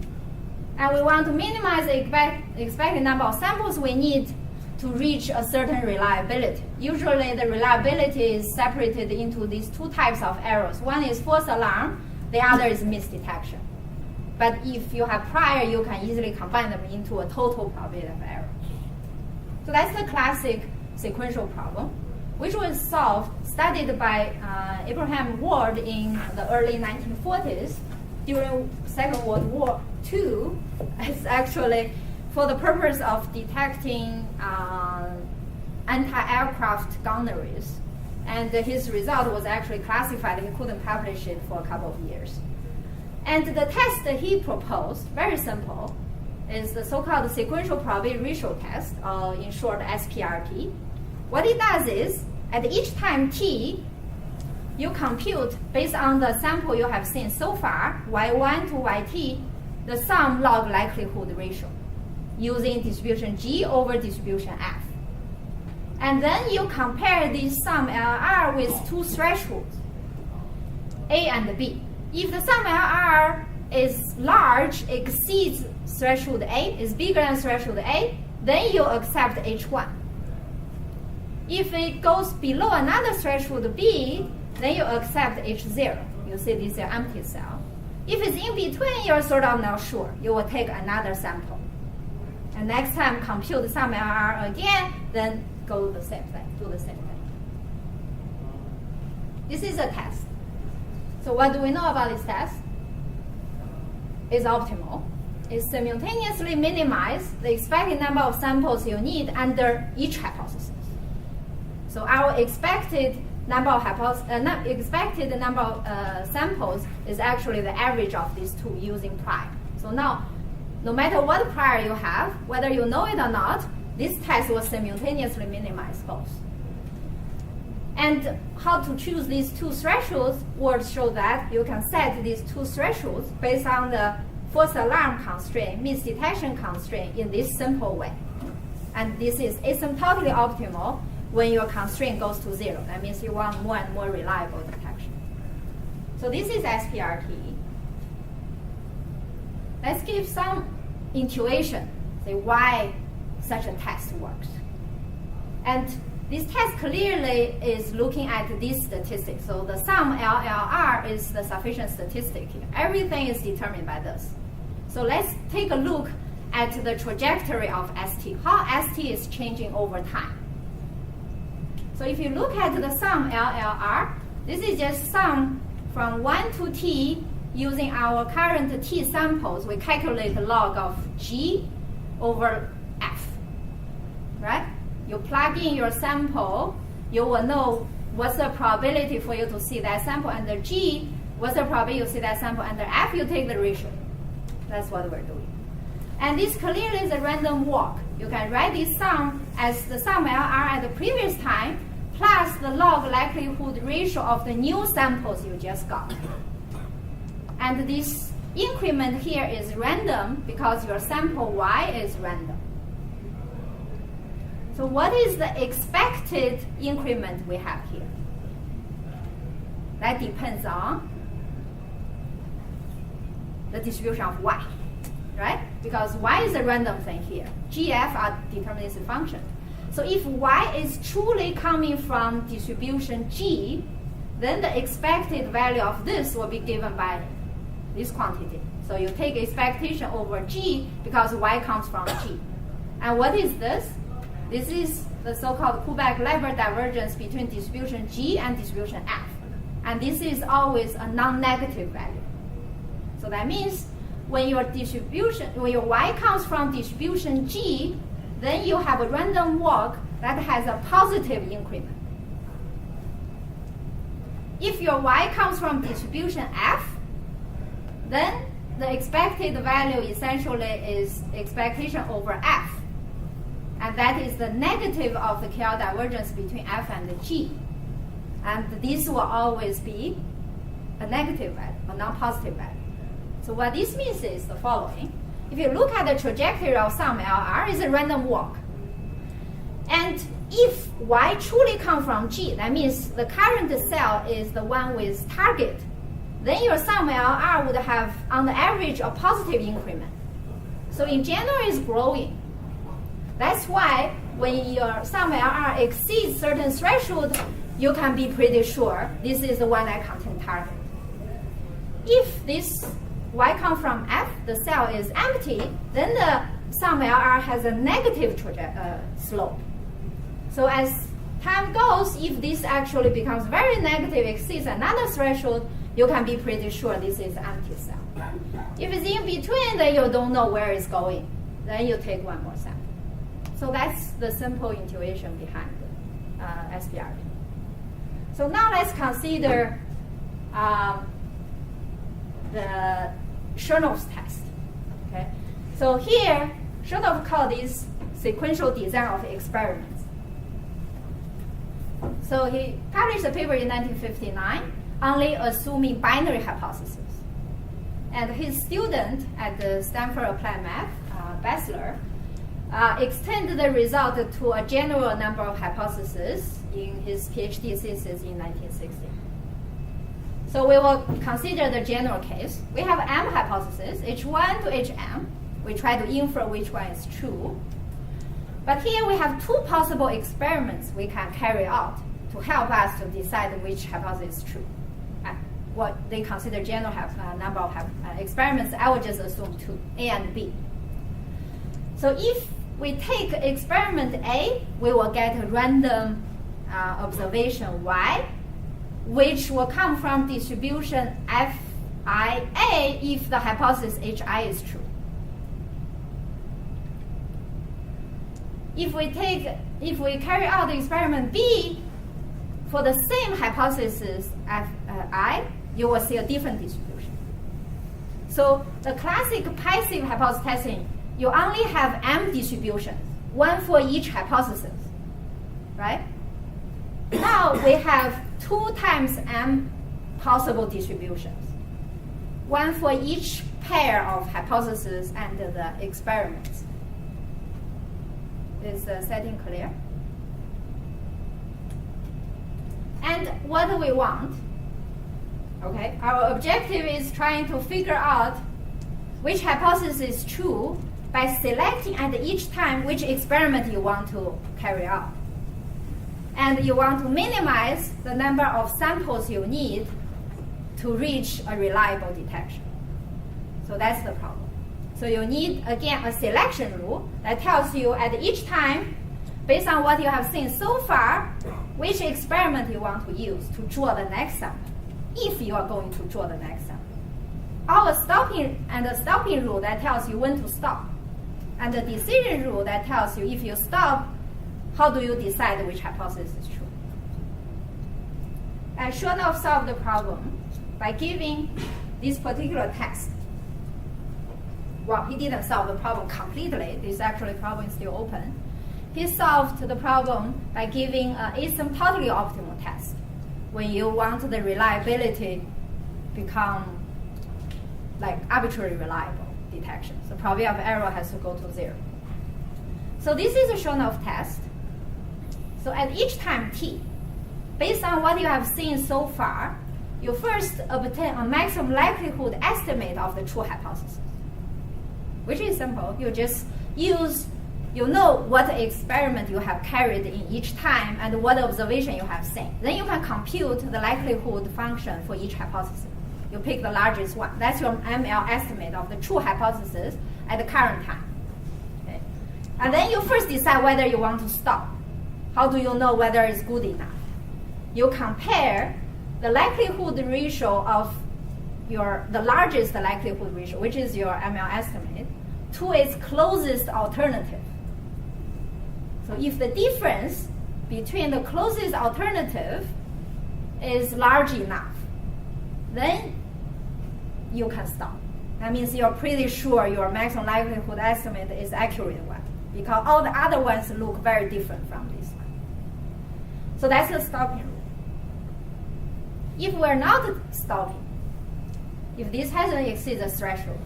G: And we want to minimize the expected number of samples we need to reach a certain reliability. Usually the reliability is separated into these two types of errors. One is false alarm, the other is misdetection. But if you have prior, you can easily combine them into a total probability of error. So that's the classic sequential problem, which was studied by Abraham Ward in the early 1940s during Second World War II. It's actually for the purpose of detecting anti-aircraft gunneries. And his result was actually classified. He couldn't publish it for a couple of years. And the test that he proposed, very simple, is the so-called sequential probability ratio test, in short SPRT. What it does is, at each time t, you compute, based on the sample you have seen so far, y1 to yt, the sum log likelihood ratio, using distribution G over distribution F. And then you compare this sum LR with two thresholds, A and B. If the sum LR is large, exceeds threshold A, is bigger than threshold A, then you accept H1. If it goes below another threshold B, then you accept H0. You see this is an empty cell. If it's in between, you're sort of not sure. You will take another sample. And next time, compute the sum LR again, then go the same thing, do the same thing. This is a test. So what do we know about this test? It's optimal. It simultaneously minimizes the expected number of samples you need under each hypothesis. So our expected number of samples is actually the average of these two using prior. So now, no matter what prior you have, whether you know it or not, this test will simultaneously minimize both. And how to choose these two thresholds would show that you can set these two thresholds based on the false alarm constraint, misdetection constraint in this simple way. And this is asymptotically optimal when your constraint goes to 0. That means you want more and more reliable detection. So this is SPRT. let's give some intuition, say why such a test works. And this test clearly is looking at this statistic. So the sum LLR is the sufficient statistic here. Everything is determined by this. So let's take a look at the trajectory of ST, how ST is changing over time. So if you look at the sum LLR, this is just sum from 1 to t using our current t samples. We calculate the log of G over F, right? You plug in your sample, you will know what's the probability for you to see that sample under G, what's the probability you see that sample under F, you take the ratio. That's what we're doing. And this clearly is a random walk. You can write this sum as the sum LR at the previous time plus the log likelihood ratio of the new samples you just got. And this increment here is random because your sample Y is random. So what is the expected increment we have here? That depends on the distribution of Y, right? Because Y is a random thing here. GF are deterministic function. So if Y is truly coming from distribution G, then the expected value of this will be given by this quantity. So you take expectation over G because Y comes from G. And what is this? This is the so-called Kullback-Leibler divergence between distribution G and distribution F. And this is always a non-negative value. So that means when your Y comes from distribution G, then you have a random walk that has a positive increment. If your Y comes from distribution F, then the expected value essentially is expectation over F. And that is the negative of the KL divergence between F and the G. And this will always be a negative value, a non-positive value. So what this means is the following. If you look at the trajectory of sum LR, it's a random walk. And if Y truly comes from G, that means the current cell is the one with target, then your sum LR would have, on the average, a positive increment. So in general, it's growing. That's why when your sum LR exceeds certain threshold, you can be pretty sure this is the one that contains target. If this Y comes from F, the cell is empty, then the sum LR has a negative slope. So as time goes, if this actually becomes very negative, exceeds another threshold, you can be pretty sure this is empty cell. If it's in between, then you don't know where it's going. Then you take one more sample. So that's the simple intuition behind SPRT. So now let's consider the Chernoff's test. Okay? So here, Chernoff called this sequential design of experiments. So he published a paper in 1959, only assuming binary hypothesis. And his student at the Stanford Applied Math, Bessler, extended the result to a general number of hypotheses in his PhD thesis in 1960. So we will consider the general case. We have M hypothesis, H1 to Hm. We try to infer which one is true. But here we have two possible experiments we can carry out to help us to decide which hypothesis is true. What they consider general number of experiments, I will just assume two, A and B. So if we take experiment A, we will get a random observation Y, which will come from distribution Fia if the hypothesis Hi is true. If we carry out the experiment B for the same hypothesis Fi, you will see a different distribution. So the classic passive hypothesis testing, you only have M distributions, one for each hypothesis, right? Now we have 2 times M possible distributions, one for each pair of hypotheses and the experiments. Is the setting clear? And what do we want? Okay, our objective is trying to figure out which hypothesis is true by selecting at each time which experiment you want to carry out. And you want to minimize the number of samples you need to reach a reliable detection. So that's the problem. So you need, again, a selection rule that tells you at each time, based on what you have seen so far, which experiment you want to use to draw the next sample, if you are going to draw the next sample. Or a stopping rule that tells you when to stop. And the decision rule that tells you if you stop, how do you decide which hypothesis is true? And Chernoff solved the problem by giving this particular test. Well, he didn't solve the problem completely. This actually problem is still open. He solved the problem by giving an asymptotically optimal test when you want the reliability become like arbitrarily reliable detection. So probability of error has to go to 0. So this is a Chernoff test. So at each time t, based on what you have seen so far, you first obtain a maximum likelihood estimate of the true hypothesis, which is simple. You just use, you know what experiment you have carried in each time and what observation you have seen. Then you can compute the likelihood function for each hypothesis. You pick the largest one. That's your ML estimate of the true hypothesis at the current time. Okay? And then you first decide whether you want to stop. How do you know whether it's good enough? You compare the likelihood ratio of the largest likelihood ratio, which is your ML estimate, to its closest alternative. So if the difference between the closest alternative is large enough, then you can stop. That means you're pretty sure your maximum likelihood estimate is accurate one, because all the other ones look very different from this one. So that's the stopping rule. If we're not stopping, if this hasn't exceeded the threshold,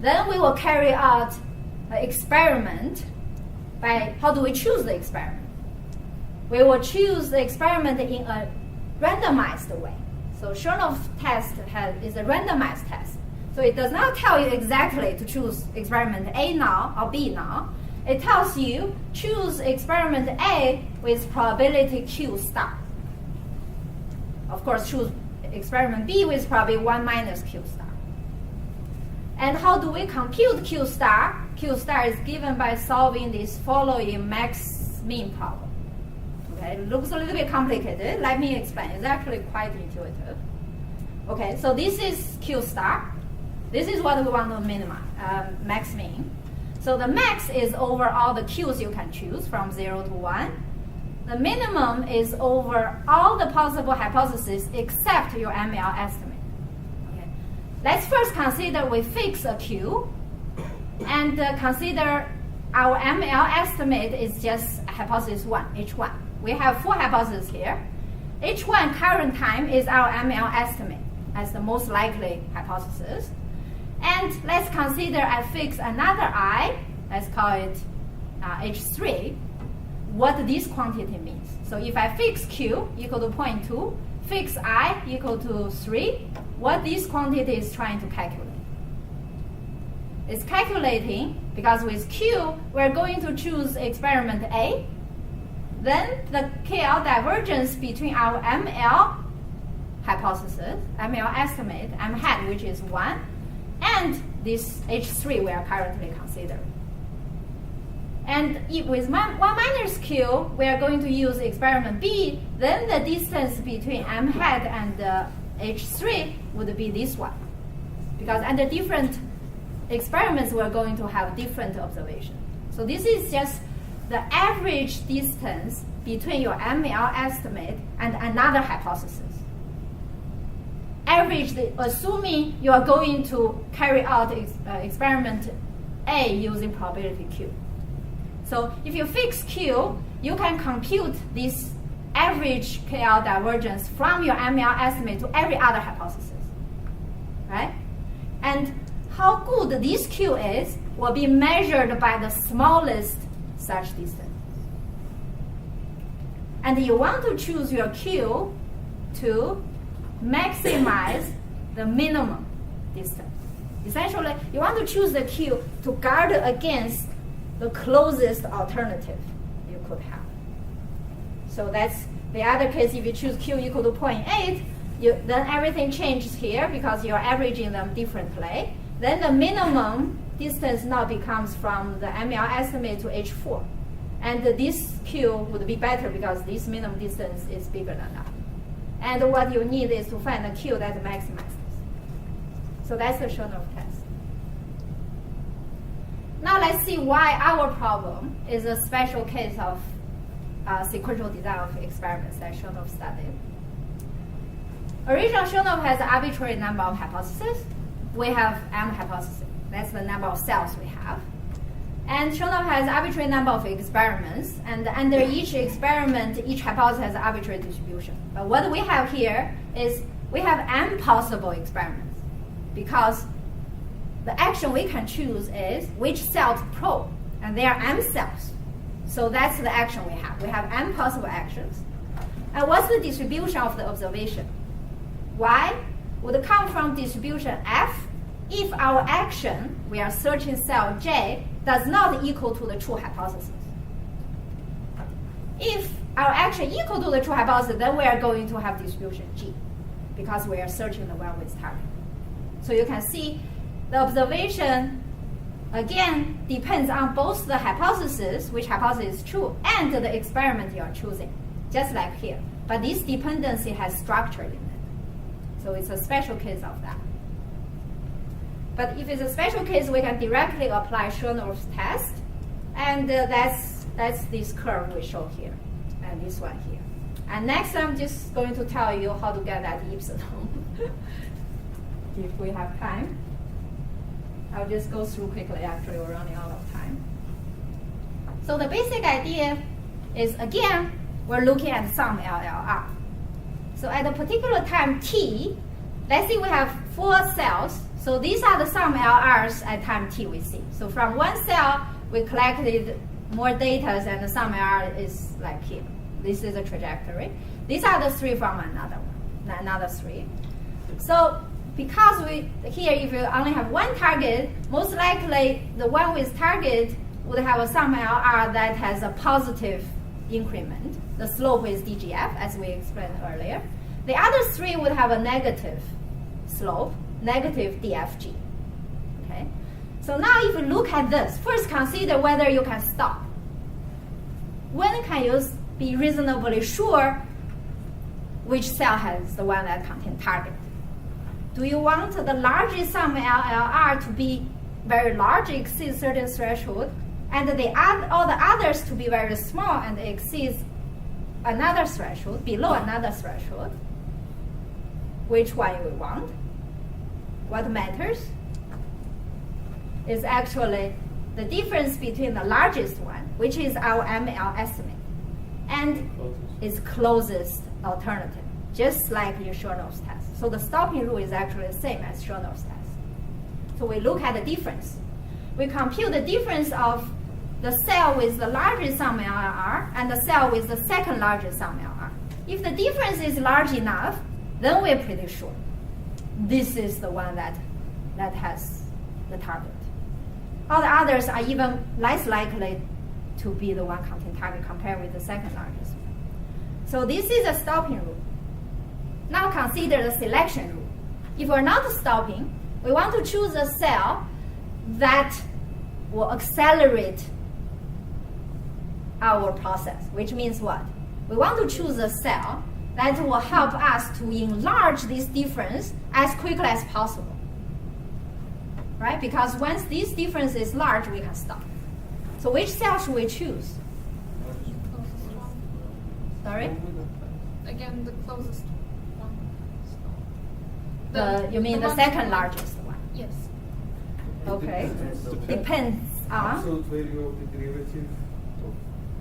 G: then we will carry out an experiment by, how do we choose the experiment? We will choose the experiment in a randomized way. So Chernoff test is a randomized test. So it does not tell you exactly to choose experiment A now or B now. It tells you choose experiment A with probability Q star. Of course, choose experiment B with probability 1 minus Q star. And how do we compute Q star? Q star is given by solving this following max-min problem. Okay, it looks a little bit complicated. Let me explain. It's actually quite intuitive. Okay, so this is Q star. This is what we want to minimize, max-min. So the max is over all the Qs you can choose from 0 to 1. The minimum is over all the possible hypotheses except your ML estimate. Okay. Let's first consider we fix a Q and consider our ML estimate is just hypothesis 1, H1. We have 4 hypotheses here. H1 current time is our ML estimate as the most likely hypothesis. And let's consider I fix another I, let's call it H3, what this quantity means. So if I fix Q equal to 0.2, fix I equal to 3, what this quantity is trying to calculate. It's calculating, because with Q, we're going to choose experiment A. Then the KL divergence between our ML hypothesis, ML estimate, M hat, which is 1, and this H3 we are currently considering. And if with 1 minus Q, we are going to use experiment B, then the distance between M hat and H3 would be this one. Because under different experiments, we're going to have different observations. So this is just the average distance between your ML estimate and another hypothesis. Average, assuming you are going to carry out experiment A using probability Q. So if you fix Q, you can compute this average KL divergence from your ML estimate to every other hypothesis, right? And how good this Q is will be measured by the smallest such distance. And you want to choose your Q to maximize the minimum distance. Essentially, you want to choose the Q to guard against the closest alternative you could have. So that's the other case. If you choose Q equal to 0.8, then everything changes here because you're averaging them differently. Then the minimum distance now becomes from the ML estimate to H4. And this Q would be better because this minimum distance is bigger than that. And what you need is to find a Q that maximizes. So that's the Chernoff test. Now let's see why our problem is a special case of sequential design of experiments that Chernoff studied. Original Chernoff has an arbitrary number of hypotheses. We have M hypothesis. That's the number of cells we have. And Chernoff has an arbitrary number of experiments. And under each experiment, each hypothesis has an arbitrary distribution. But what we have here is we have M possible experiments because the action we can choose is which cell to probe. And there are M cells. So that's the action we have. We have M possible actions. And what's the distribution of the observation? Y would come from distribution F if our action, we are searching cell J, does not equal to the true hypothesis. If our action equal to the true hypothesis, then we are going to have distribution G because we are searching the one with target. So you can see the observation, again, depends on both the hypothesis, which hypothesis is true, and the experiment you are choosing, just like here. But this dependency has structure in it. So it's a special case of that. But if it's a special case, we can directly apply Chernoff's test. And that's this curve we show here, and this one here. And next, I'm just going to tell you how to get that epsilon. If we have time. I'll just go through quickly. Actually, we're running out of time. So the basic idea is, again, we're looking at some LLR. So at a particular time t, let's say we have 4 cells. So these are the sum LRs at time t we see. So from one cell, we collected more data, and the sum LR is like here. This is a trajectory. These are the 3 from another 3. So because here, if you only have one target, most likely the one with target would have a sum LR that has a positive increment. The slope is DGF, as we explained earlier. The other 3 would have a negative slope, negative DFG. Okay? So now if you look at this, first consider whether you can stop. When can you be reasonably sure which cell has the one that contains target? Do you want the largest sum LLR to be very large, exceed certain threshold, and all the others to be very small and exceed another threshold, below another threshold? Which one we want? What matters is actually the difference between the largest one, which is our ML estimate, and its closest alternative, just like your Chernoff's test. So the stopping rule is actually the same as Chernoff's test. So we look at the difference. We compute the difference of the cell with the largest sum LLR and the cell with the second largest sum LLR. If the difference is large enough, then we're pretty sure this is the one that has the target. All the others are even less likely to be the one containing target compared with the second largest one. So this is a stopping rule. Now consider the selection rule. If we're not stopping, we want to choose a cell that will accelerate our process, which means what? We want to choose a cell that will help us to enlarge this difference as quickly as possible. Right? Because once this difference is large, we can stop. So which cell should we choose? Sorry?
I: Again, the closest one.
G: You mean the second largest one?
I: Yes.
G: Okay. Depends on.
D: Absolute value of the derivative of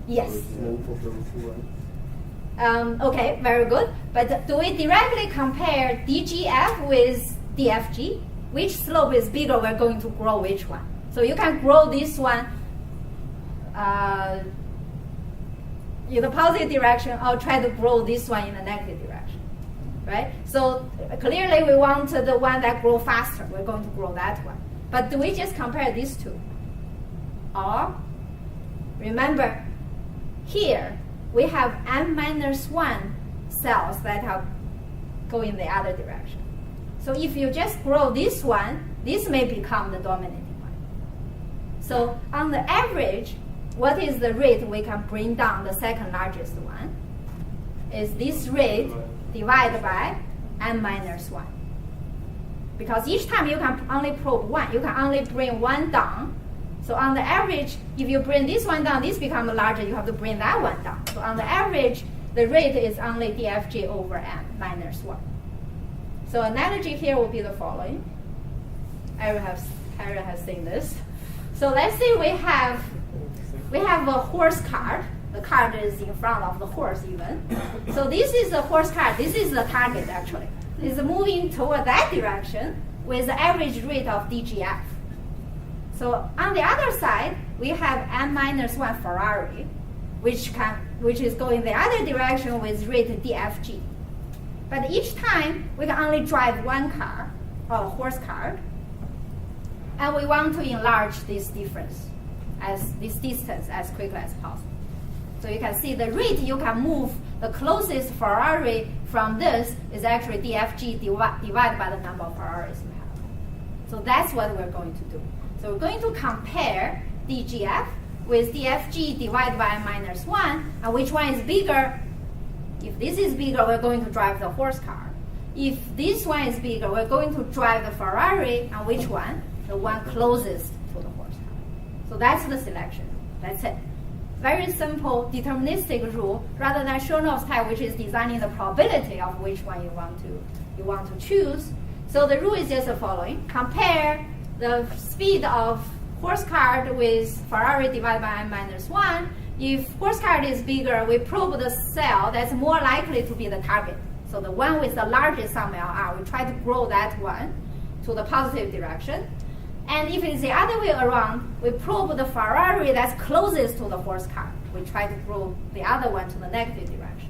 G: Yes.
D: the slope of the one.
G: Okay, very good. But do we directly compare DGF with DFG? Which slope is bigger, we're going to grow which one. So you can grow this one in the positive direction, or try to grow this one in the negative direction. right? So clearly we want the one that grow faster. We're going to grow that one. But do we just compare these two? Or remember, here we have n-1 cells that are going the other direction. So if you just grow this one, this may become the dominating one. So on the average, what is the rate we can bring down the second largest one? Is this rate divided by n-1. Because each time you can only probe one, you can only bring one down. So on the average, if you bring this one down, this becomes larger, you have to bring that one down. So on the average, the rate is only dfg over n-1. So analogy here will be the following. Aaron has seen this. So let's say we have a horse cart. The cart is in front of the horse even. So this is the horse cart. This is the target actually. It's moving toward that direction with the average rate of dgf. So on the other side, we have n-1 Ferrari, which is going the other direction with rate dfg. But each time, we can only drive one car, or a horse cart, and we want to enlarge this difference, this distance as quickly as possible. So you can see the rate you can move the closest Ferrari from this is actually dfg divided by the number of Ferraris you have. So that's what we're going to do. So we're going to compare dgf with dfg divided by n-1, and which one is bigger. If this is bigger, we're going to drive the horse car. If this one is bigger, we're going to drive the Ferrari, and which one? The one closest to the horse car. So that's the selection. That's it. Very simple deterministic rule rather than Chernoff's type, which is designing the probability of which one you want to choose. So the rule is just the following. Compare the speed of horse cart with Ferrari divided by n-1. If horse cart is bigger, we probe the cell that's more likely to be the target. So the one with the largest sum LR, we try to grow that one to the positive direction. And if it's the other way around, we probe the Ferrari that's closest to the horse cart. We try to grow the other one to the negative direction.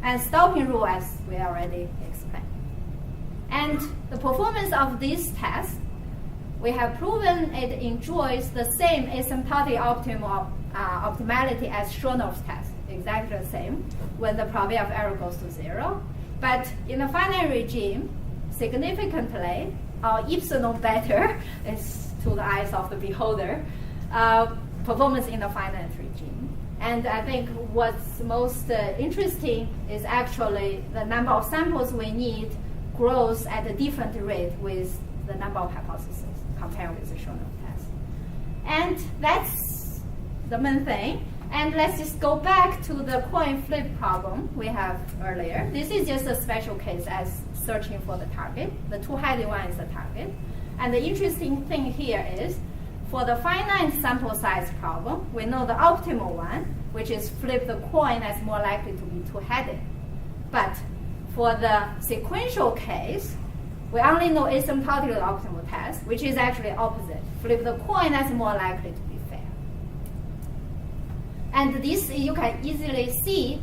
G: And stopping rule, as we already explained. And the performance of this test, we have proven it enjoys the same asymptotic optimality as Chernoff's test, exactly the same, when the probability of error goes to 0. But in a finite regime, significantly, or epsilon better, is to the eyes of the beholder, performance in a finite regime. And I think what's most interesting is actually the number of samples we need grows at a different rate with the number of hypotheses compared with the Chernoff test. And that's the main thing. And let's just go back to the coin flip problem we have earlier. This is just a special case as searching for the target. The two-headed one is the target. And the interesting thing here is, for the finite sample size problem, we know the optimal one, which is flip the coin that's more likely to be two-headed. But for the sequential case, we only know asymptotically optimal test, which is actually opposite. Flip the coin that's more likely to be fair. And this, you can easily see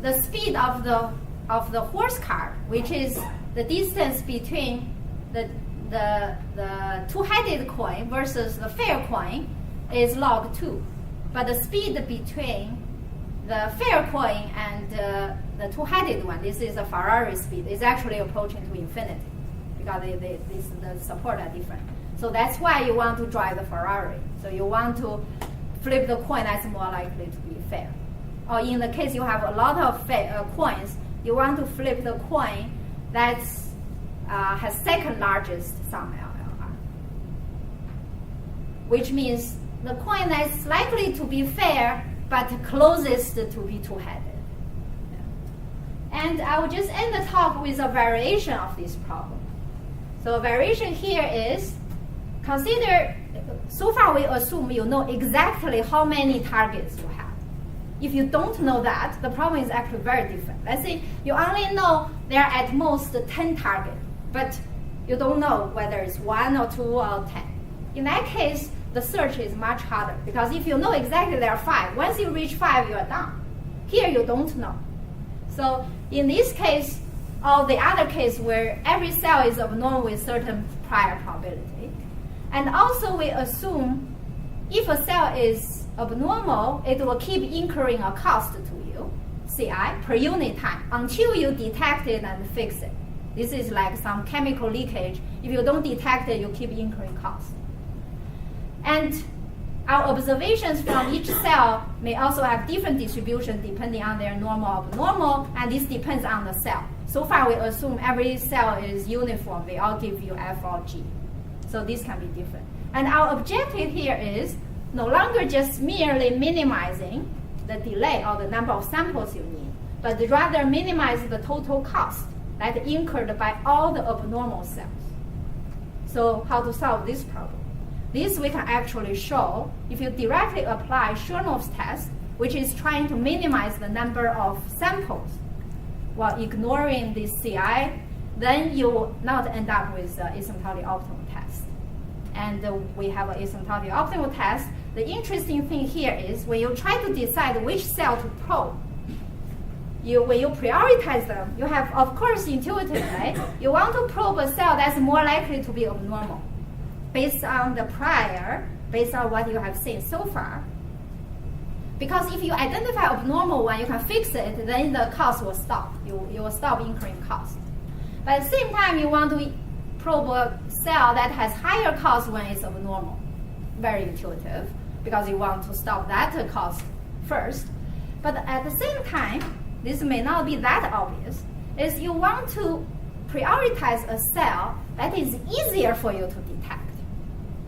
G: the speed of the horse cart, which is the distance between the two-headed coin versus the fair coin, is log 2. But the speed between the fair coin and the two-headed one, this is a Ferrari speed, is actually approaching to infinity because the support are different. So that's why you want to drive the Ferrari. So you want to flip the coin that's more likely to be fair. Or in the case you have a lot of coins, you want to flip the coin that has second largest sum LLR, which means the coin that's likely to be fair but closest to be two-headed. And I will just end the talk with a variation of this problem. So a variation here is, consider, so far we assume you know exactly how many targets you have. If you don't know that, the problem is actually very different. Let's say you only know there are at most 10 targets, but you don't know whether it's 1 or 2 or 10. In that case, the search is much harder, because if you know exactly there are 5, once you reach 5, you are done. Here you don't know. So in this case, or the other case where every cell is abnormal with certain prior probability. And also we assume if a cell is abnormal, it will keep incurring a cost to you, CI, per unit time, until you detect it and fix it. This is like some chemical leakage. If you don't detect it, you keep incurring cost. And our observations from each cell may also have different distribution depending on their normal or abnormal, and this depends on the cell. So far, we assume every cell is uniform. They all give you F or G. So this can be different. And our objective here is no longer just merely minimizing the delay or the number of samples you need, but rather minimize the total cost that incurred by all the abnormal cells. So how to solve this problem? This we can actually show if you directly apply Chernoff's test, which is trying to minimize the number of samples while ignoring the CI, then you will not end up with an asymptotic optimal test. And we have an asymptotic optimal test. The interesting thing here is when you try to decide which cell to probe, when you prioritize them, you have, of course, intuitively, you want to probe a cell that's more likely to be abnormal based on the prior, based on what you have seen so far. Because if you identify abnormal one, you can fix it, then the cost will stop. You will stop incurring cost. But at the same time, you want to probe a cell that has higher cost when it's abnormal. Very intuitive, because you want to stop that cost first. But at the same time, this may not be that obvious, is you want to prioritize a cell that is easier for you to detect.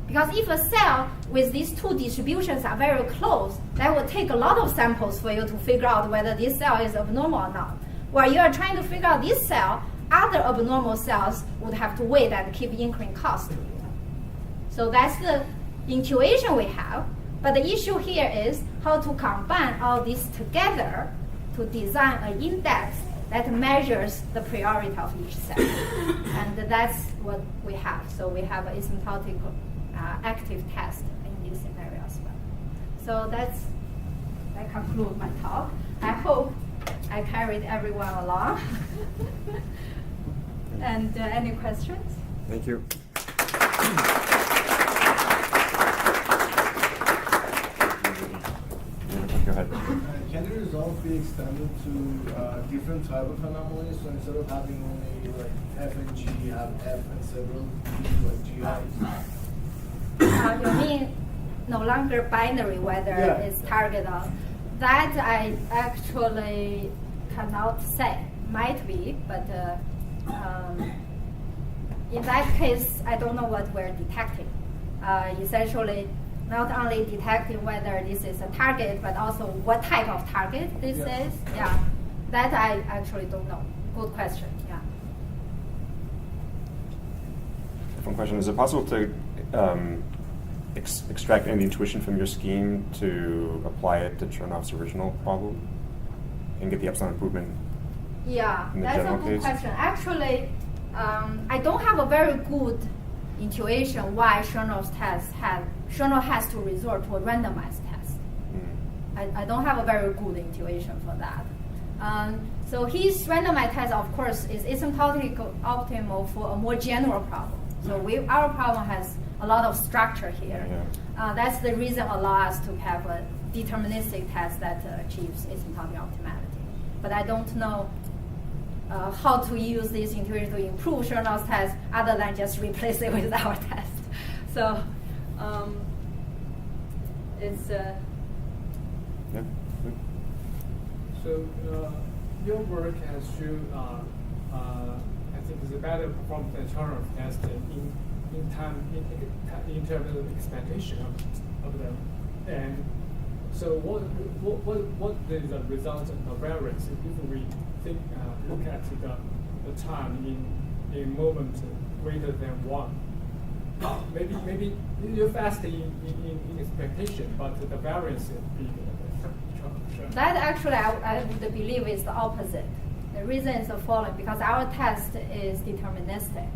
G: Because if a cell with these two distributions are very close, that will take a lot of samples for you to figure out whether this cell is abnormal or not. While you are trying to figure out this cell, other abnormal cells would have to wait and keep incurring cost to you. So that's the intuition we have. But the issue here is how to combine all this together to design an index that measures the priority of each cell. And that's what we have. So we have an asymptotic active test in this scenario as well. So that concludes my talk. I hope I carried everyone along. And any questions?
A: Thank you. Go ahead.
J: Can the result be extended to different type of anomalies? So instead of having only like F and G, have F and several like GIs?
G: You mean no longer binary whether it's target or that? I actually cannot say. Might be, but in that case, I don't know what we're detecting. Essentially, not only detecting whether this is a target, but also what type of target this is. Yeah, that I actually don't know. Good question. Yeah.
A: One question: is it possible to extract any intuition from your scheme to apply it to Chernoff's original problem and get the epsilon improvement?
G: Yeah,
A: in the
G: that's a
A: general
G: good
A: case?
G: question. Actually, I don't have a very good intuition why Chernoff has to resort to a randomized test. I don't have a very good intuition for that. So his randomized test, of course, is asymptotic optimal for a more general problem. So our problem has a lot of structure here.
A: Yeah.
G: That's the reason allow us to have a deterministic test that achieves asymptotic optimality. But I don't know how to use this intuition to improve Chernoff's test other than just replace it with our test. So it's
A: Yeah.
K: So your work has shown, I think, is a better performance than Chernoff test in terms of expectation of them. And so what is the result of the variance if we think look at the time in moment greater than 1? Maybe you're fast in expectation, but the variance is bigger.
G: that actually I would believe is the opposite. The reason is the following: because our test is deterministic,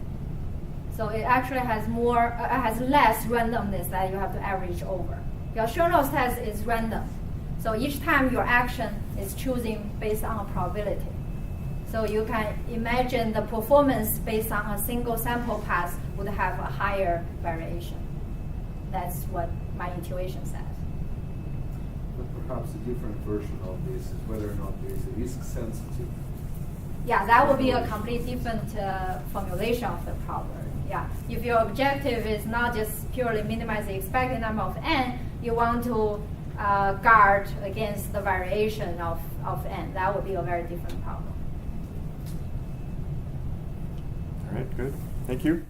G: so it actually has less randomness that you have to average over. Your Chernoff's test is random, so each time your action is choosing based on a probability. So you can imagine the performance based on a single sample pass would have a higher variation. That's what my intuition says.
D: But perhaps a different version of this is whether or not there is a risk sensitive.
G: Yeah, that would be a completely different formulation of the problem. Yeah, if your objective is not just purely minimize the expected number of n, you want to guard against the variation of n. That would be a very different problem.
A: All right, good. Thank you.